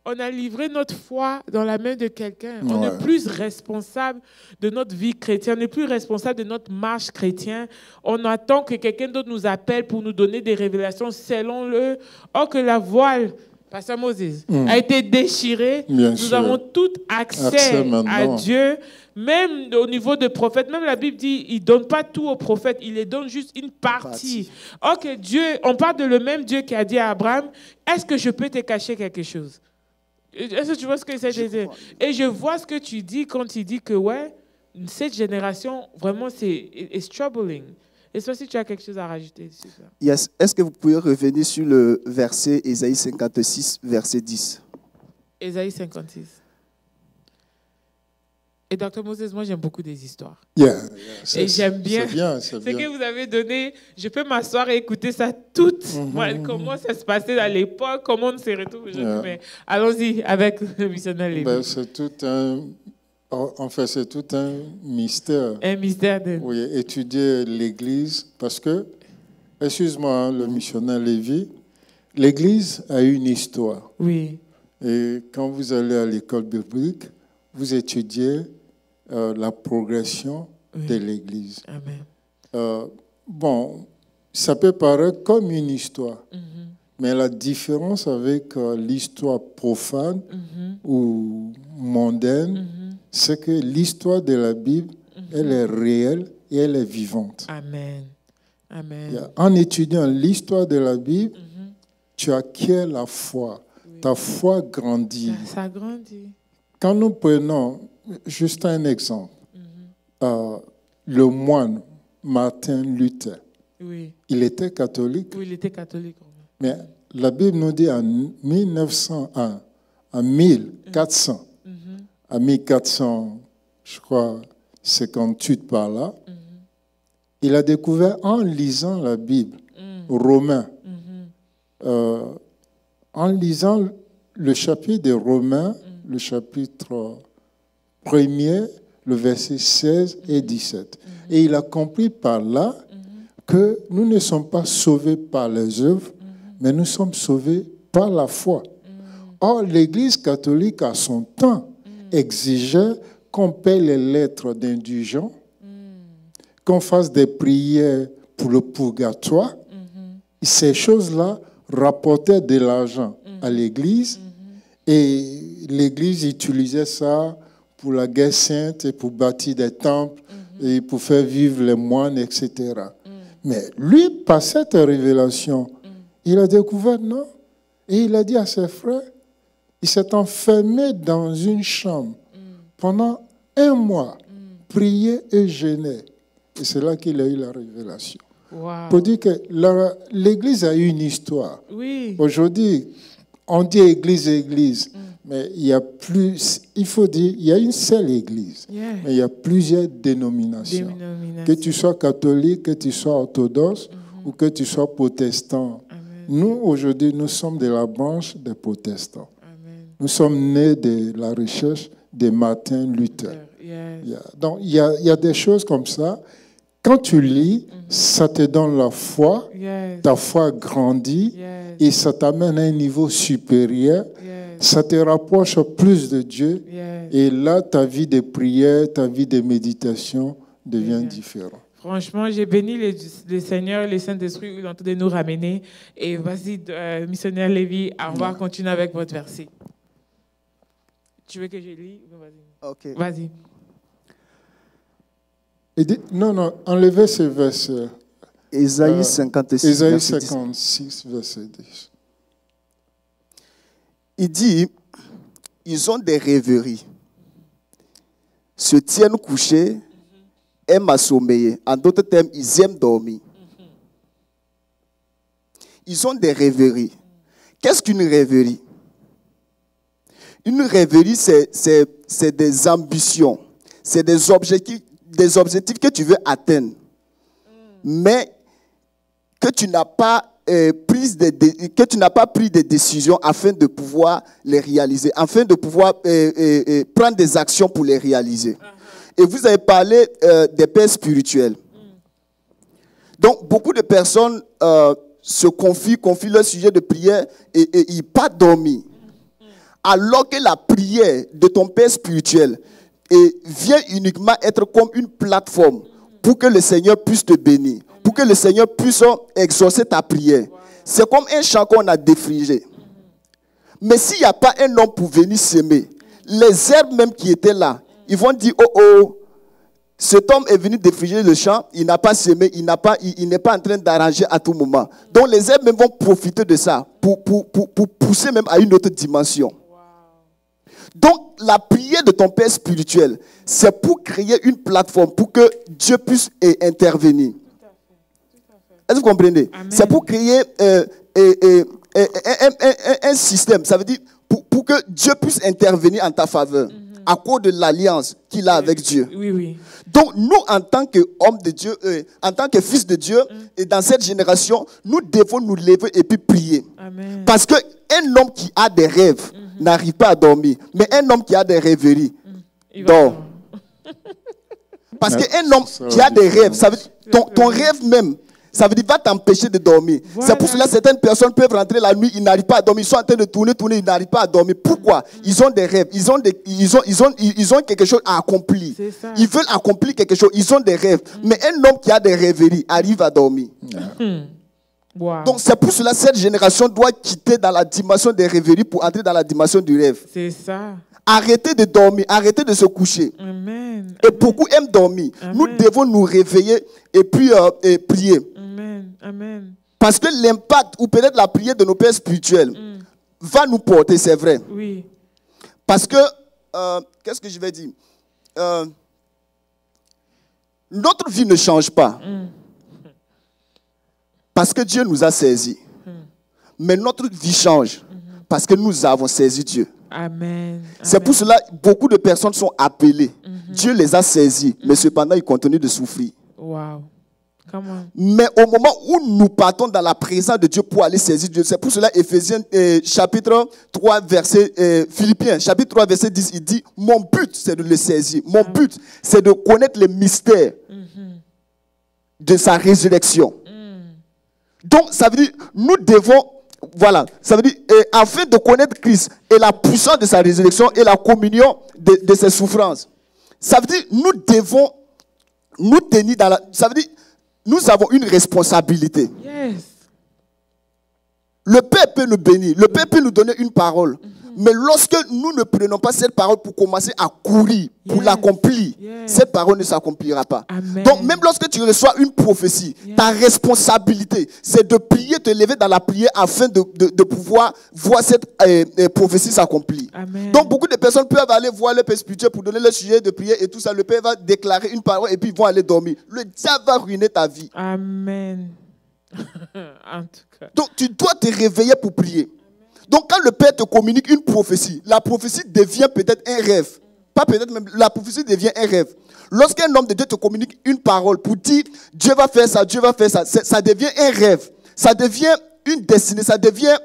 on a livré notre foi dans la main de quelqu'un. On n'est plus responsable de notre vie chrétienne. On n'est plus responsable de notre marche chrétienne. On attend que quelqu'un d'autre nous appelle pour nous donner des révélations selon le... Or que la voile... Pasteur Moses, a été déchiré. Nous avons tout accès à Dieu, même au niveau des prophètes. Même la Bible dit, il ne donne pas tout aux prophètes, il les donne juste une partie. Ok, Dieu, on parle de le même Dieu qui a dit à Abraham, est-ce que je peux te cacher quelque chose? Est-ce que tu vois ce que c'est de dire? Et je vois ce que tu dis quand tu dis que, cette génération, vraiment, c'est troubling. Et toi, si tu as quelque chose à rajouter dessus. Yes. Est-ce que vous pouvez revenir sur le verset Ésaïe 56, verset 10? Ésaïe 56. Et Dr. Moses, moi, j'aime beaucoup des histoires. Et j'aime bien ce que vous avez donné. Je peux m'asseoir et écouter ça toutes. Comment ça se passait à l'époque, comment on se retrouve aujourd'hui. Mais allons-y avec le missionnaire Lévi. C'est tout un... En fait, c'est tout un mystère. Un mystère de... Oui, étudier l'Église, parce que, excuse-moi, le missionnaire Lévi, l'Église a une histoire. Oui. Et quand vous allez à l'école biblique, vous étudiez la progression de l'Église. Amen. Bon, ça peut paraître comme une histoire, mais la différence avec l'histoire profane ou mondaine, c'est que l'histoire de la Bible, elle est réelle et elle est vivante. Amen. Amen. En étudiant l'histoire de la Bible, tu acquiers la foi. Ta foi grandit. Ça grandit. Quand nous prenons, juste un exemple, le moine Martin Luther, il était catholique. Oui, il était catholique. Mais la Bible nous dit en 1901, en 1400, à 1400, je crois, 58 par là, il a découvert en lisant la Bible, Romains, en lisant le chapitre des Romains, le chapitre 1er, le verset 16 et 17. Et il a compris par là que nous ne sommes pas sauvés par les œuvres, mais nous sommes sauvés par la foi. Or, l'Église catholique, à son temps, exigeait qu'on paie les lettres d'indulgence, qu'on fasse des prières pour le purgatoire. Ces choses-là rapportaient de l'argent à l'Église et l'Église utilisait ça pour la guerre sainte et pour bâtir des temples et pour faire vivre les moines, etc. Mais lui, par cette révélation, il a découvert, non? Et il a dit à ses frères, il s'est enfermé dans une chambre pendant 1 mois, priait et jeûnait. Et c'est là qu'il a eu la révélation. Wow. Pour dire que l'Église a eu une histoire. Oui. Aujourd'hui, on dit Église, mais il y a plus, il faut dire, il y a une seule Église, Yeah. mais il y a plusieurs dénominations. Que tu sois catholique, que tu sois orthodoxe ou que tu sois protestant. Amen. Nous, aujourd'hui, nous sommes de la branche des protestants. Amen. Nous sommes nés de la recherche de Martin Luther. Yes. Yeah. Donc, il y a des choses comme ça. Quand tu lis, ça te donne la foi, Yes. ta foi grandit Yes. et ça t'amène à un niveau supérieur. Yes. Ça te rapproche plus de Dieu. Yes. Et là, ta vie de prière, ta vie de méditation devient Amen. différente. Franchement, j'ai béni le Seigneur, le Saint-Esprit, il est en train de nous ramener. Et vas-y, missionnaire Lévi, on va continuer avec votre verset. Tu veux que je lis? Vas-y. Ok. Vas-y. Non, enlevez ce verset. Ésaïe 56. Ésaïe verset 10. 56, verset 10. Il dit, ils ont des rêveries, se tiennent couchés, aiment assommeiller. En d'autres termes, ils aiment dormir. Ils ont des rêveries. Qu'est-ce qu'une rêverie? Une rêverie, c'est des ambitions, c'est des objectifs que tu veux atteindre, mais que tu n'as pas pris de décisions afin de pouvoir les réaliser, afin de pouvoir prendre des actions pour les réaliser. Et vous avez parlé des pères spirituels. Donc, beaucoup de personnes se confient leur sujet de prière et ils partent dormir. Alors que la prière de ton père spirituel vient uniquement être comme une plateforme pour que le Seigneur puisse te bénir, pour que le Seigneur puisse exaucer ta prière. C'est comme un champ qu'on a défrigé. Mais s'il n'y a pas un homme pour venir s'aimer, les herbes même qui étaient là, ils vont dire, oh, cet homme est venu défriger le champ, il n'a pas semé, il n'est pas en train d'arranger à tout moment. Donc les herbes même vont profiter de ça pour pousser même à une autre dimension. Donc, la prière de ton père spirituel, c'est pour créer une plateforme, pour que Dieu puisse intervenir. Est-ce que vous comprenez? Amen. C'est pour créer un système. Ça veut dire pour que Dieu puisse intervenir en ta faveur, à cause de l'alliance qu'il a avec Dieu. Oui, oui. Donc, nous, en tant qu'hommes de Dieu, en tant que fils de Dieu, et dans cette génération, nous devons nous lever et puis prier. Amen. Parce qu'un homme qui a des rêves n'arrive pas à dormir. Mais un homme qui a des rêveries Il va dort. dormir. Parce qu'un homme qui a des rêves, ça veut dire, ton rêve même, ça veut dire va t'empêcher de dormir. Voilà. C'est pour cela que certaines personnes peuvent rentrer la nuit, ils n'arrivent pas à dormir. Ils sont en train de tourner, ils n'arrivent pas à dormir. Pourquoi? Ils ont des rêves, ils ont quelque chose à accomplir. C'est ça. Ils veulent accomplir quelque chose, ils ont des rêves. Mais un homme qui a des rêveries arrive à dormir. Wow. Donc c'est pour cela que cette génération doit quitter dans la dimension des rêveries pour entrer dans la dimension du rêve. C'est ça. Arrêtez de dormir, arrêtez de se coucher. Amen. Et beaucoup aiment dormir. Amen. Nous devons nous réveiller et puis prier. Amen. Amen. Parce que l'impact ou peut-être la prière de nos pères spirituels va nous porter, c'est vrai. Oui. Parce que, qu'est-ce que je vais dire? Notre vie ne change pas. Parce que Dieu nous a saisis. Mais notre vie change. Parce que nous avons saisi Dieu. Amen. C'est pour cela que beaucoup de personnes sont appelées. Dieu les a saisis, mais cependant, ils continuent de souffrir. Wow. Come on. Mais au moment où nous partons dans la présence de Dieu pour aller saisir Dieu, c'est pour cela Éphésiens chapitre 3, verset Philippiens, chapitre 3, verset 10, il dit, mon but, c'est de le saisir. Mon but, c'est de connaître les mystères de sa résurrection. Donc, ça veut dire, nous devons, voilà, ça veut dire, afin de connaître Christ et la puissance de sa résurrection et la communion de ses souffrances. Ça veut dire, nous devons nous tenir dans la... Ça veut dire, nous avons une responsabilité. Yes. Le Père peut nous bénir, le Père peut nous donner une parole. Mais lorsque nous ne prenons pas cette parole pour commencer à courir, pour Yes. l'accomplir, Yes. cette parole ne s'accomplira pas. Amen. Donc même lorsque tu reçois une prophétie, Yes. ta responsabilité, c'est de prier, te lever dans la prière afin de pouvoir voir cette prophétie s'accomplir. Amen. Donc beaucoup de personnes peuvent aller voir le père spirituel pour donner le sujet de prière et tout ça. Le père va déclarer une parole et puis ils vont aller dormir. Le diable va ruiner ta vie. Amen. En tout cas. Donc tu dois te réveiller pour prier. Donc quand le père te communique une prophétie, la prophétie devient peut-être un rêve. Pas peut-être même, la prophétie devient un rêve. Lorsqu'un homme de Dieu te communique une parole pour dire Dieu va faire ça, Dieu va faire ça, ça devient un rêve. Ça devient une destinée, ça devient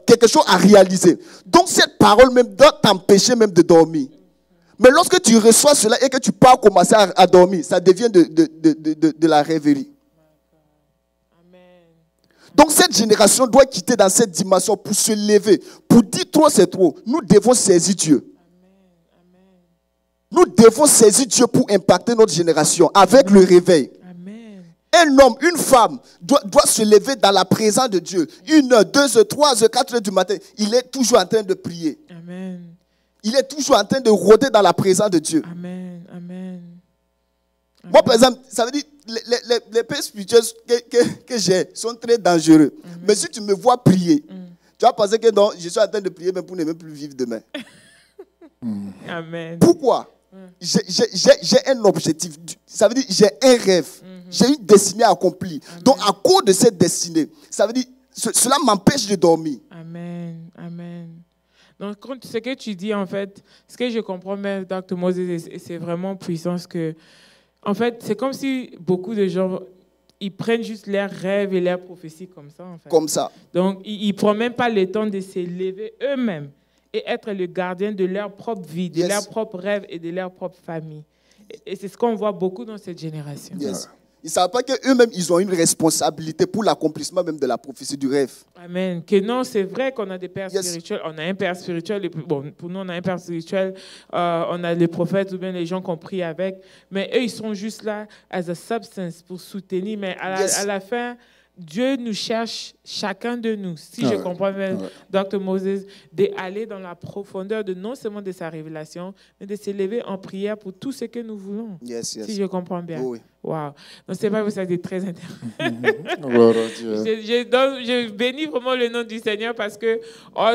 quelque chose à réaliser. Donc cette parole même doit t'empêcher même de dormir. Mais lorsque tu reçois cela et que tu pars commencer à dormir, ça devient de la rêverie. Amen. Donc cette génération doit quitter dans cette dimension pour se lever, pour dire trop c'est trop. Nous devons saisir Dieu. Nous devons saisir Dieu pour impacter notre génération avec le réveil. Amen. Un homme, une femme doit se lever dans la présence de Dieu. 1 heure, 2 heures, 3 heures, 4 heures du matin. Il est toujours en train de prier. Amen. Il est toujours en train de rôder dans la présence de Dieu. Amen. Amen. Moi, par exemple, ça veut dire les pères spirituels que j'ai sont très dangereux. Mais si tu me vois prier, tu vas penser que non, je suis en train de prier même pour ne même plus vivre demain. Amen. Pourquoi? J'ai un objectif. Ça veut dire j'ai un rêve. J'ai une destinée accomplie. Donc, à cause de cette destinée, ça veut dire cela m'empêche de dormir. Amen. Amen. Donc, ce que tu dis, en fait, ce que je comprends même, Dr. Moses, et c'est vraiment puissant, que, en fait, c'est comme si beaucoup de gens, ils prennent juste leurs rêves et leurs prophéties comme ça, en fait. Comme ça. Donc, ils ne prennent même pas le temps de s'élever eux-mêmes et être le gardien de leur propre vie, de Yes. leurs propres rêves et de leur propre famille. Et c'est ce qu'on voit beaucoup dans cette génération. Yes. Ils ne savent pas qu'eux-mêmes, ils ont une responsabilité pour l'accomplissement même de la prophétie du rêve. Amen. Que non, c'est vrai qu'on a des pères Yes. spirituels. On a un père spirituel. Et puis, bon, pour nous, on a un père spirituel. On a les prophètes ou bien les gens qu'on prie avec. Mais eux, ils sont juste là as a substance pour soutenir. Mais Yes. à la fin, Dieu nous cherche, chacun de nous, si je Ouais. comprends bien, Ouais. Dr. Moses, d'aller dans la profondeur de non seulement de sa révélation, mais de s'élever en prière pour tout ce que nous voulons. Yes, yes. Si je comprends bien. Oui. Wow. Donc, c'est pas ça, c'est très intéressant. Gloire à Dieu. Je bénis vraiment le nom du Seigneur parce que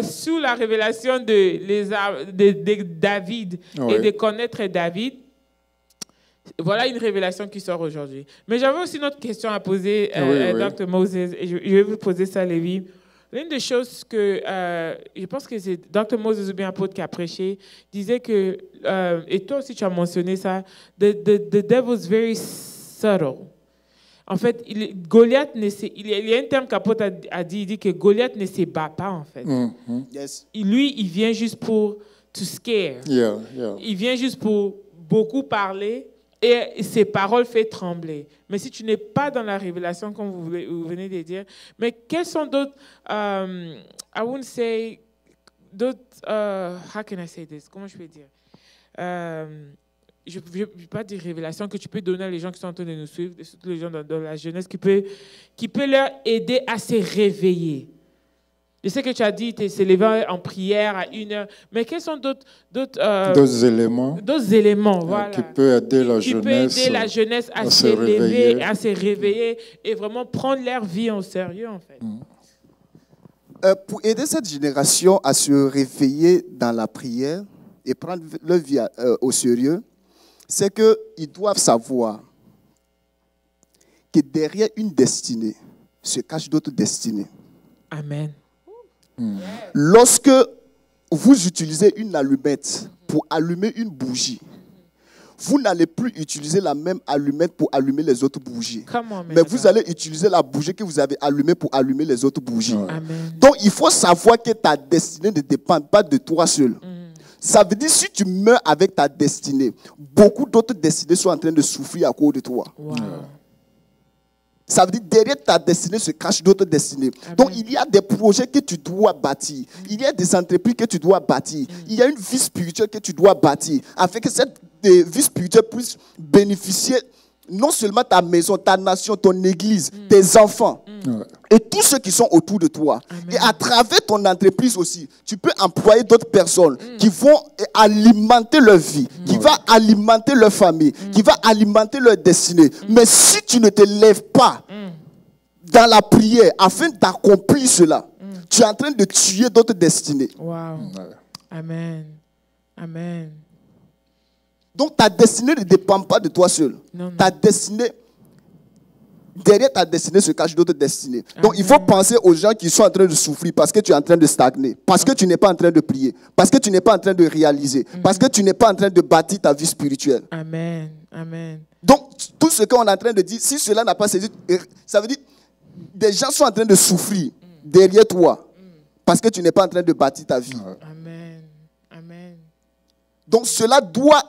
sous la révélation de David et Ouais. de connaître David, voilà une révélation qui sort aujourd'hui. Mais j'avais aussi une autre question à poser Oui, à oui. Dr. Moses, et je vais vous poser ça, Lévi. L'une des choses que, je pense que c'est Dr. Moses ou bien apôtre qui a prêché, disait que, et toi aussi tu as mentionné ça, the devil's very subtle. En fait, Goliath il y a un terme qu'apôtre a dit, il dit que Goliath ne se bat pas en fait. Mhm. Yes. Lui, il vient juste pour to scare. Yeah, yeah. Il vient juste pour beaucoup parler et ses paroles fait trembler. Mais si tu n'es pas dans la révélation, comme vous venez de dire, mais quels sont d'autres, I wouldn't say, d'autres, how can I say this? Comment je peux dire? Je ne vais pas dire révélation que tu peux donner à les gens qui sont en train de nous suivre, surtout les gens dans la jeunesse, qui peut leur aider à se réveiller. Je sais que tu as dit que tu t'es levé en prière à 1 heure, mais quels sont D'autres éléments d'autres éléments voilà, qui peuvent aider la qui peut jeunesse, aider la jeunesse à à se se réveiller. lever, à se réveiller et vraiment prendre leur vie en sérieux, en fait. Pour aider cette génération à se réveiller dans la prière et prendre leur vie au sérieux, c'est qu'ils doivent savoir que derrière une destinée se cachent d'autres destinées. Amen. Lorsque vous utilisez une allumette pour allumer une bougie, vous n'allez plus utiliser la même allumette pour allumer les autres bougies. Come on, man. Mais vous allez utiliser la bougie que vous avez allumée pour allumer les autres bougies. Ouais. Amen. Donc, il faut savoir que ta destinée ne dépend pas de toi seul. Ça veut dire si tu meurs avec ta destinée, beaucoup d'autres destinées sont en train de souffrir à cause de toi. Wow. Ça veut dire derrière ta destinée se cachent d'autres destinées. Amen. Donc, il y a des projets que tu dois bâtir. Il y a des entreprises que tu dois bâtir. Il y a une vie spirituelle que tu dois bâtir afin que cette vie spirituelle puisse bénéficier non seulement ta maison, ta nation, ton église, tes enfants Ouais. et tous ceux qui sont autour de toi. Amen. Et à travers ton entreprise aussi, tu peux employer d'autres personnes qui vont alimenter leur vie, qui vont alimenter leur famille, qui vont alimenter leur destinée. Mais si tu ne te lèves pas dans la prière afin d'accomplir cela, tu es en train de tuer d'autres destinées. Wow. Ouais. Amen. Amen. Donc ta destinée ne dépend pas de toi seul. Non, non. Ta destinée, derrière ta destinée se cachent d'autres destinées. Donc il faut penser aux gens qui sont en train de souffrir parce que tu es en train de stagner, parce que tu n'es pas en train de prier, parce que tu n'es pas en train de réaliser, parce que tu n'es pas en train de bâtir ta vie spirituelle. Amen. Amen. Donc tout ce qu'on est en train de dire, si cela n'a pas saisi, ça veut dire des gens sont en train de souffrir derrière toi parce que tu n'es pas en train de bâtir ta vie. Amen. Amen. Donc cela doit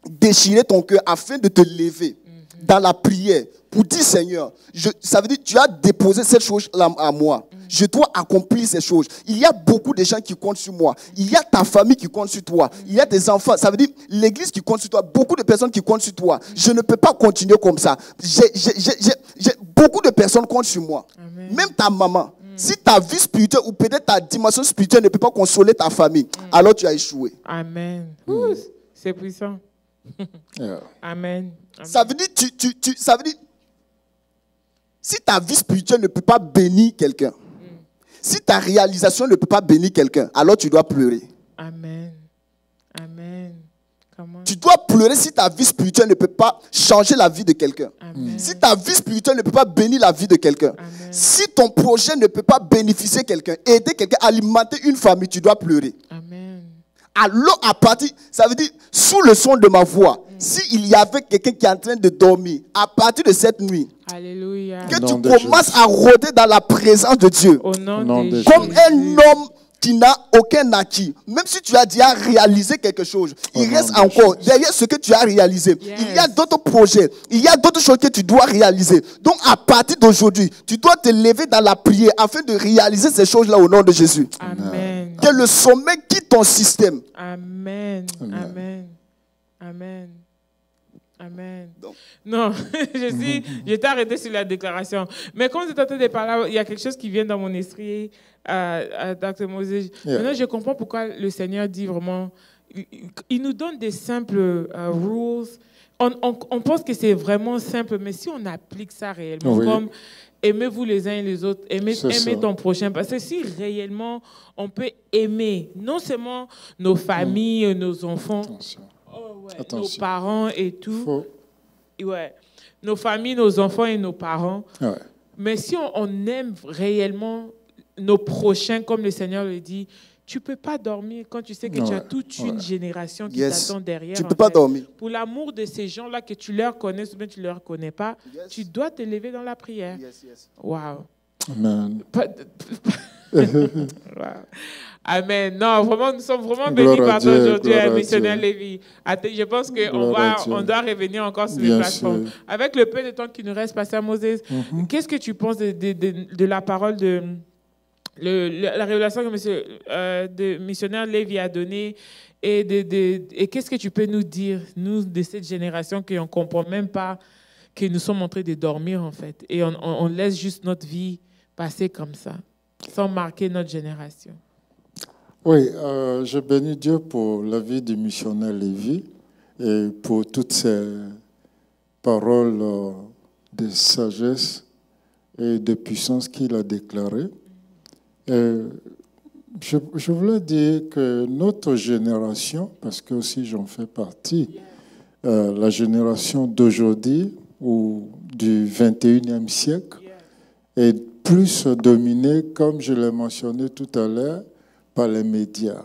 déchirer ton cœur afin de te lever dans la prière pour dire Seigneur, ça veut dire tu as déposé cette chose-là à moi. Je dois accomplir ces choses. Il y a beaucoup de gens qui comptent sur moi. Il y a ta famille qui compte sur toi. Il y a tes enfants. Ça veut dire l'église qui compte sur toi. Beaucoup de personnes qui comptent sur toi. Je ne peux pas continuer comme ça. Beaucoup de personnes comptent sur moi. Amen. Même ta maman. Si ta vie spirituelle ou peut-être ta dimension spirituelle ne peut pas consoler ta famille, alors tu as échoué. Amen. Ouh, c'est puissant. Yeah. Amen. Amen. Ça veut dire, ça veut dire, si ta vie spirituelle ne peut pas bénir quelqu'un, si ta réalisation ne peut pas bénir quelqu'un, alors tu dois pleurer. Amen. Amen. Come on. Tu dois pleurer si ta vie spirituelle ne peut pas changer la vie de quelqu'un. Amen. Si ta vie spirituelle ne peut pas bénir la vie de quelqu'un. Amen. Si ton projet ne peut pas bénéficier quelqu'un, aider quelqu'un, alimenter une famille, tu dois pleurer. Amen. Alors, à partir, ça veut dire, sous le son de ma voix, s'il y avait quelqu'un qui est en train de dormir, à partir de cette nuit, Alléluia. que Au nom tu de commences Jésus. à rôder dans la présence de Dieu, Au nom, Au nom de de Jésus. comme un homme qui n'a aucun acquis. Même si tu as déjà réalisé quelque chose, il Au reste nom de encore, Jésus. derrière ce que tu as réalisé, Yes. il y a d'autres projets, il y a d'autres choses que tu dois réaliser. Donc, à partir d'aujourd'hui, tu dois te lever dans la prière afin de réaliser ces choses-là au nom de Jésus. Amen. Que le sommeil quitte ton système. Amen. Amen. Amen. Amen. Amen. Donc. Non, je t'ai arrêté sur la déclaration. Mais quand tu es en train de parler, il y a quelque chose qui vient dans mon esprit, Dr. Moses. Yeah. Maintenant, je comprends pourquoi le Seigneur dit vraiment, il nous donne des simples rules. On pense que c'est vraiment simple, mais si on applique ça réellement, Oui. comme aimez-vous les uns et les autres, aimez C'est ça. ton prochain, parce que si réellement on peut aimer non seulement nos familles, nos enfants, Attention. nos Attention. parents et tout, Faut- ouais, nos familles, nos enfants et nos parents, Ouais. mais si on aime réellement nos prochains, comme le Seigneur le dit, tu ne peux pas dormir quand tu sais que tu as Ouais, toute une ouais. génération qui Yes. t'attend derrière. Tu ne en peux pas fait. dormir. Pour l'amour de ces gens-là que tu leur connais ou bien tu ne leur connais pas, Yes. tu dois te lever dans la prière. Wow. Amen. Wow. Amen. Non, vraiment, nous sommes vraiment Gloire bénis à par toi Dieu, aujourd'hui, gloire à missionnaire Dieu. Lévi. Je pense qu'on Gloire à Dieu. on doit revenir encore sur les Bien plateformes. sûr. Avec le peu de temps qui nous reste, Pasteur Moses, qu'est-ce que tu penses de la parole de la révélation que de missionnaire Lévi a donnée et qu'est-ce que tu peux nous dire, nous, de cette génération qu'on ne comprend même pas que nous sommes en train de dormir, en fait, et on laisse juste notre vie passer comme ça, sans marquer notre génération. Oui, je bénis Dieu pour la vie du missionnaire Lévi et pour toutes ces paroles de sagesse et de puissance qu'il a déclarées. Je voulais dire que notre génération, parce que aussi j'en fais partie, la génération d'aujourd'hui ou du 21e siècle, est plus dominée, comme je l'ai mentionné tout à l'heure, par les médias.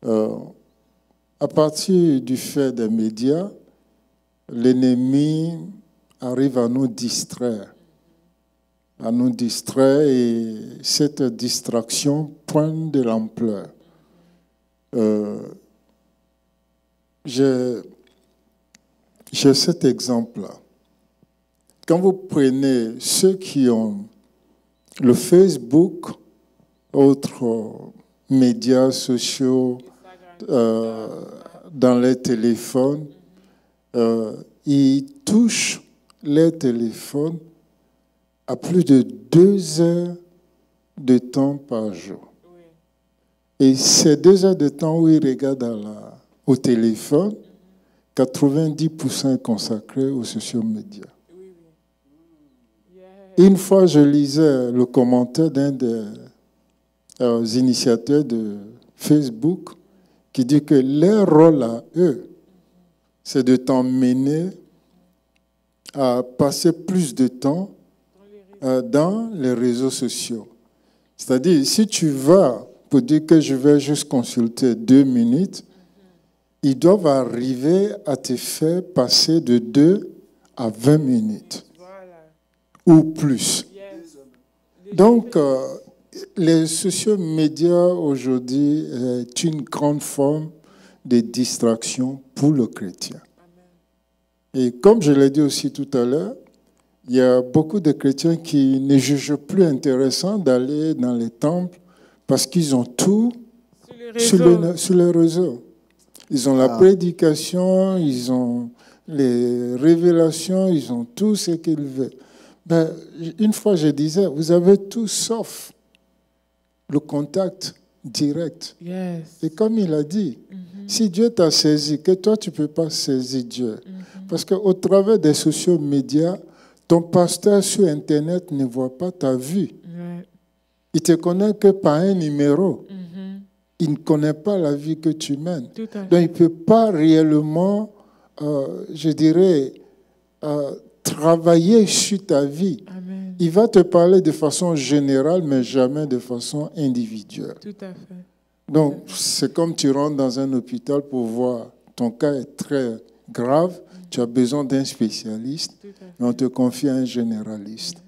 À partir du fait des médias, l'ennemi arrive à nous distraire. Et cette distraction prend de l'ampleur. J'ai cet exemple-là. Quand vous prenez ceux qui ont le Facebook, autres médias sociaux dans les téléphones, ils touchent leur téléphone à plus de 2 heures de temps par jour. Et ces 2 heures de temps où ils regardent au téléphone, 90% est consacré aux sociaux médias. Une fois, je lisais le commentaire d'un des initiateurs de Facebook qui dit que leur rôle à eux, c'est de t'emmener à passer plus de temps dans les réseaux sociaux. C'est-à-dire, si tu vas pour dire que je vais juste consulter 2 minutes, ils doivent arriver à te faire passer de 2 à 20 minutes ou plus. Donc, les sociaux médias aujourd'hui est une grande forme de distraction pour le chrétien. Et comme je l'ai dit aussi tout à l'heure, il y a beaucoup de chrétiens qui ne jugent plus intéressant d'aller dans les temples parce qu'ils ont tout sur les réseaux. Ils ont la prédication, ils ont les révélations, ils ont tout ce qu'ils veulent. Ben, une fois, je disais, vous avez tout sauf le contact direct. Et comme il a dit, si Dieu t'a saisi, que toi, tu ne peux pas saisir Dieu. Parce qu'au travers des sociaux médias, ton pasteur sur Internet ne voit pas ta vie. Il te connaît que par un numéro. Il ne connaît pas la vie que tu mènes. Donc, il ne peut pas réellement, je dirais, travailler sur ta vie. Amen. Il va te parler de façon générale, mais jamais de façon individuelle. Tout à fait. Donc, c'est comme tu rentres dans un hôpital pour voir, ton cas est très grave, tu as besoin d'un spécialiste, et on te confie à un généraliste.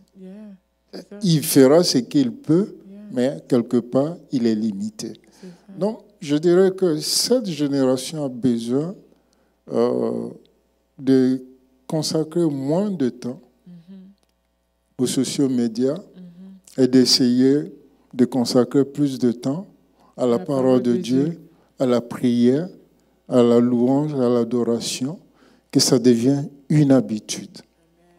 Il fera ce qu'il peut, mais quelque part, il est limité. Donc, je dirais que cette génération a besoin de consacrer moins de temps aux sociaux médias et d'essayer de consacrer plus de temps à la parole de Dieu, à la prière, à la louange, à l'adoration, que ça devienne une habitude.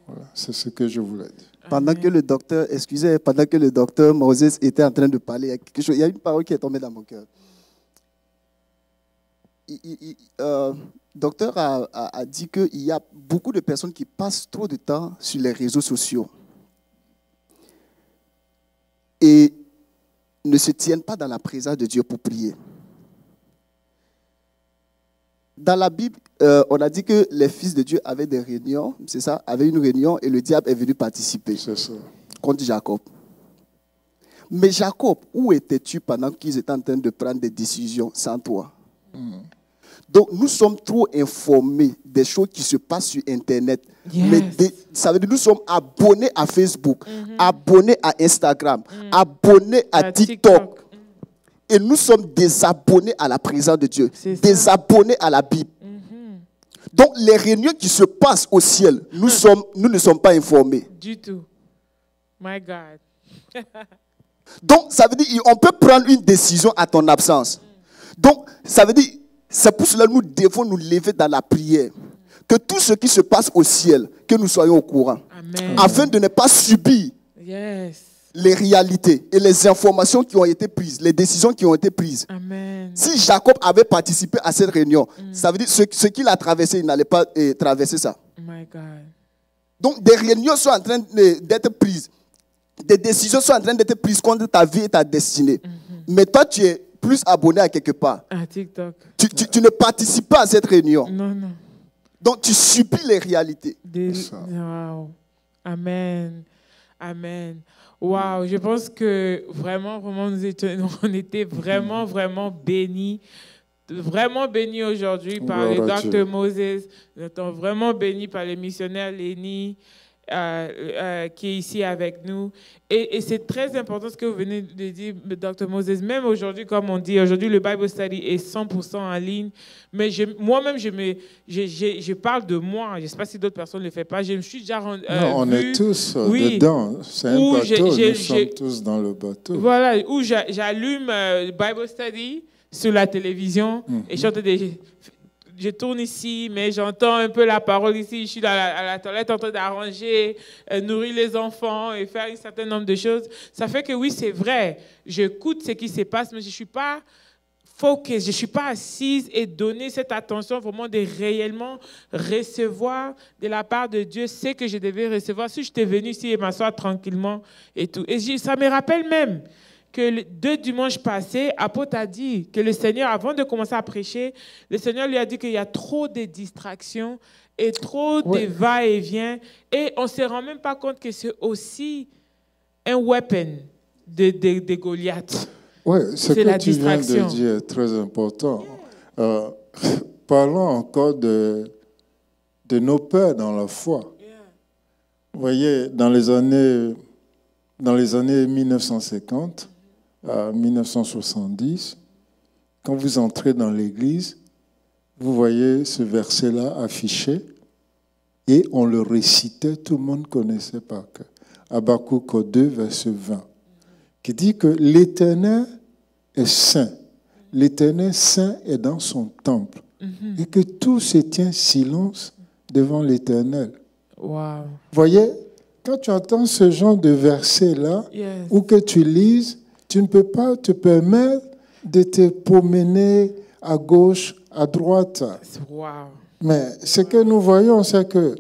Voilà, c'est ce que je voulais dire. Pendant que le docteur Moses était en train de parler, il y a une parole qui est tombée dans mon cœur. Le docteur a dit qu'il y a beaucoup de personnes qui passent trop de temps sur les réseaux sociaux et ne se tiennent pas dans la présence de Dieu pour prier. Dans la Bible, on a dit que les fils de Dieu avaient des réunions, c'est ça, avaient une réunion et le diable est venu participer. C'est ça. Contre Jacob. Mais Jacob, où étais-tu pendant qu'ils étaient en train de prendre des décisions sans toi? Donc, nous sommes trop informés des choses qui se passent sur Internet. Mais ça veut dire que nous sommes abonnés à Facebook, abonnés à Instagram, abonnés à TikTok. Et nous sommes désabonnés à la présence de Dieu, désabonnés à la Bible. Donc, les réunions qui se passent au ciel, nous ne sommes pas informés. Du tout. My God. Donc, ça veut dire qu'on peut prendre une décision à ton absence. Donc, ça veut dire, c'est pour cela que nous devons nous lever dans la prière. Que tout ce qui se passe au ciel, que nous soyons au courant. Amen. Afin de ne pas subir les réalités et les informations qui ont été prises, les décisions qui ont été prises. Amen. Si Jacob avait participé à cette réunion, ça veut dire ce qu'il a traversé, il n'allait pas traverser ça. My God. Donc, des réunions sont en train d'être prises. Des décisions sont en train d'être prises contre ta vie et ta destinée. Mais toi, tu es plus abonné à quelque part. À TikTok. Tu ne participes pas à cette réunion. Non. Donc, tu subis les réalités. Wow. Amen. Amen. Wow. Je pense que vraiment, on était vraiment bénis. Vraiment bénis aujourd'hui par le Dr. Moses. Nous sommes vraiment bénis par le missionnaire Lénie. Qui est ici avec nous. Et c'est très important ce que vous venez de dire, Dr. Moses. Même aujourd'hui, comme on dit, aujourd'hui, le Bible Study est 100% en ligne. Mais moi-même, je parle de moi. Je ne sais pas si d'autres personnes ne le font pas. Je me suis déjà rendu. On est tous dedans. C'est un bateau. Nous sommes tous dans le bateau. Voilà, où j'allume Bible Study sur la télévision et je suis en train je tourne ici, mais j'entends un peu la parole ici. Je suis à la toilette en train d'arranger, nourrir les enfants et faire un certain nombre de choses. Ça fait que oui, c'est vrai, j'écoute ce qui se passe, mais je ne suis pas focus, je ne suis pas assise et donner cette attention vraiment de réellement recevoir de la part de Dieu ce que je devais recevoir. Si j'étais venue ici et m'asseoir tranquillement et tout. Et ça me rappelle même que 2 dimanches passés, apôtre a dit que le Seigneur, avant de commencer à prêcher, le Seigneur lui a dit qu'il y a trop de distractions et trop de va-et-vient. Et on ne se rend même pas compte que c'est aussi un weapon de Goliath. Oui, ce que tu viens de dire est très important. Parlons encore de nos pères dans la foi. Vous voyez, dans les années 1950 à 1970, quand vous entrez dans l'église, vous voyez ce verset-là affiché et on le récitait, tout le monde connaissait par cœur. Habakkuk 2, verset 20, qui dit que l'Éternel est saint. L'Éternel saint est dans son temple et que tout se tient silence devant l'Éternel. Wow. Vous voyez, quand tu entends ce genre de verset-là, ou que tu lises, tu ne peux pas te permettre de te promener à gauche, à droite. Wow. Mais ce que nous voyons, c'est que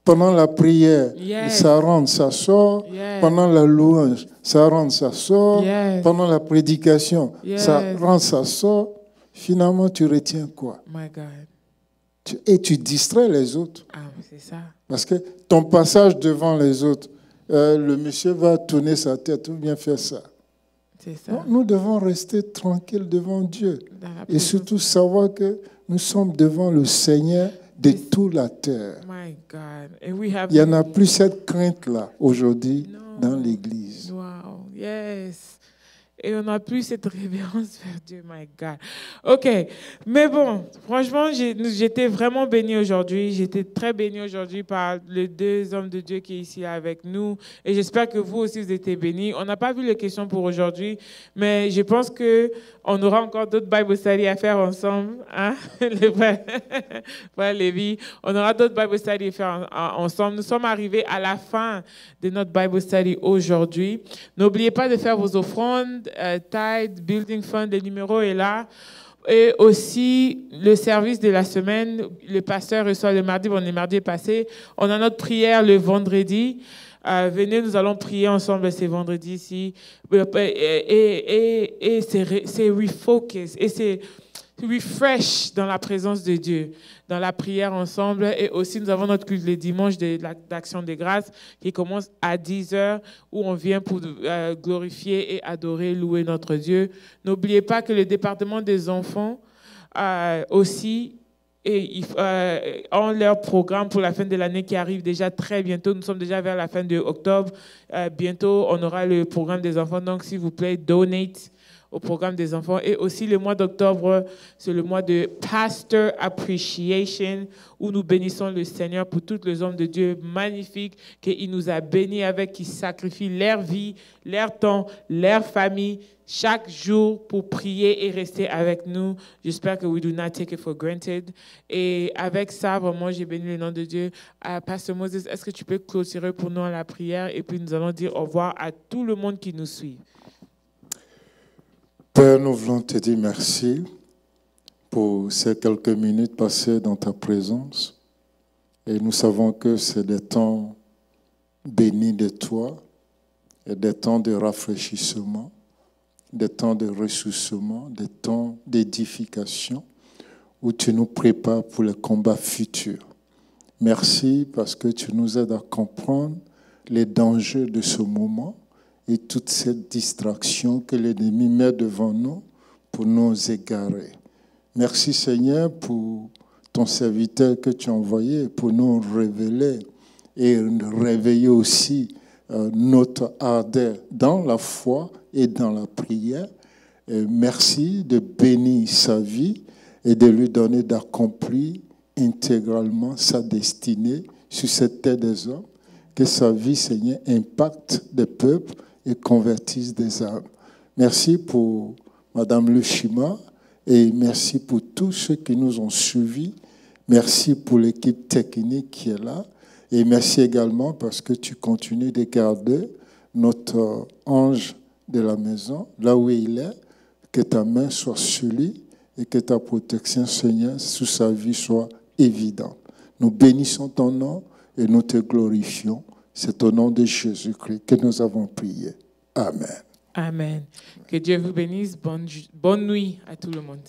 pendant la prière, ça rentre, ça sort. Pendant la louange, ça rentre, ça sort. Pendant la prédication, ça rentre, ça sort. Finalement, tu retiens quoi? My God. Et tu distrais les autres. Ah, c'est ça. Parce que ton passage devant les autres, le monsieur va tourner sa tête ou bien faire ça. C'est ça. Donc, nous devons rester tranquilles devant Dieu. Et surtout savoir que nous sommes devant le Seigneur de toute la terre. My God. And we have... Il n'y en a plus cette crainte-là aujourd'hui dans l'Église. Wow. Yes. Et on n'a plus cette révérence vers Dieu, my God. OK. Mais bon, franchement, j'étais vraiment bénie aujourd'hui. J'étais très bénie aujourd'hui par les 2 hommes de Dieu qui sont ici avec nous. Et j'espère que vous aussi, vous êtes bénis. On n'a pas vu les questions pour aujourd'hui, mais je pense qu'on aura encore d'autres Bible study à faire ensemble. Hein? Les frères Lévi, on aura d'autres Bible study à faire ensemble. Nous sommes arrivés à la fin de notre Bible study aujourd'hui. N'oubliez pas de faire vos offrandes. Tithe, Building Fund, le numéro est là. Et aussi, le service de la semaine, le pasteur reçoit le mardi, bon, le mardi est passé. On a notre prière le vendredi. Venez, nous allons prier ensemble ce vendredi-ci. Et c'est refocus, et c'est refresh dans la présence de Dieu, dans la prière ensemble. Et aussi, nous avons notre culte le dimanche d'Action de grâce qui commence à 10h, où on vient pour glorifier et adorer, louer notre Dieu. N'oubliez pas que le département des enfants aussi ont leur programme pour la fin de l'année qui arrive déjà très bientôt. Nous sommes déjà vers la fin de octobre. Bientôt, on aura le programme des enfants. Donc, s'il vous plaît, donate au programme des enfants. Et aussi, le mois d'octobre, c'est le mois de Pastor Appreciation, où nous bénissons le Seigneur pour tous les hommes de Dieu magnifiques qu'il nous a bénis avec, qui sacrifient leur vie, leur temps, leur famille, chaque jour pour prier et rester avec nous. J'espère que we do not take it for granted. Et avec ça, vraiment, j'ai béni le nom de Dieu. Pasteur Moses, est-ce que tu peux clôturer pour nous à la prière? Et puis, nous allons dire au revoir à tout le monde qui nous suit. Père, nous voulons te dire merci pour ces quelques minutes passées dans ta présence. Et nous savons que c'est des temps bénis de toi, et des temps de rafraîchissement, des temps de ressourcement, des temps d'édification, où tu nous prépares pour les combats futurs. Merci parce que tu nous aides à comprendre les dangers de ce moment et toute cette distraction que l'ennemi met devant nous pour nous égarer. Merci Seigneur pour ton serviteur que tu as envoyé pour nous révéler et réveiller aussi notre ardeur dans la foi et dans la prière. Et merci de bénir sa vie et de lui donner d'accomplir intégralement sa destinée sur cette terre des hommes. Que sa vie, Seigneur, impacte des peuples et convertisse des âmes. Merci pour Madame Lushima Et merci pour tous ceux qui nous ont suivis. Merci pour l'équipe technique qui est là. Et merci également parce que tu continues de garder notre ange de la maison, là où il est, que ta main soit sur lui et que ta protection, Seigneur, sous sa vie soit évidente. Nous bénissons ton nom et nous te glorifions. C'est au nom de Jésus-Christ que nous avons prié. Amen. Amen. Que Dieu vous bénisse. Bonne nuit à tout le monde.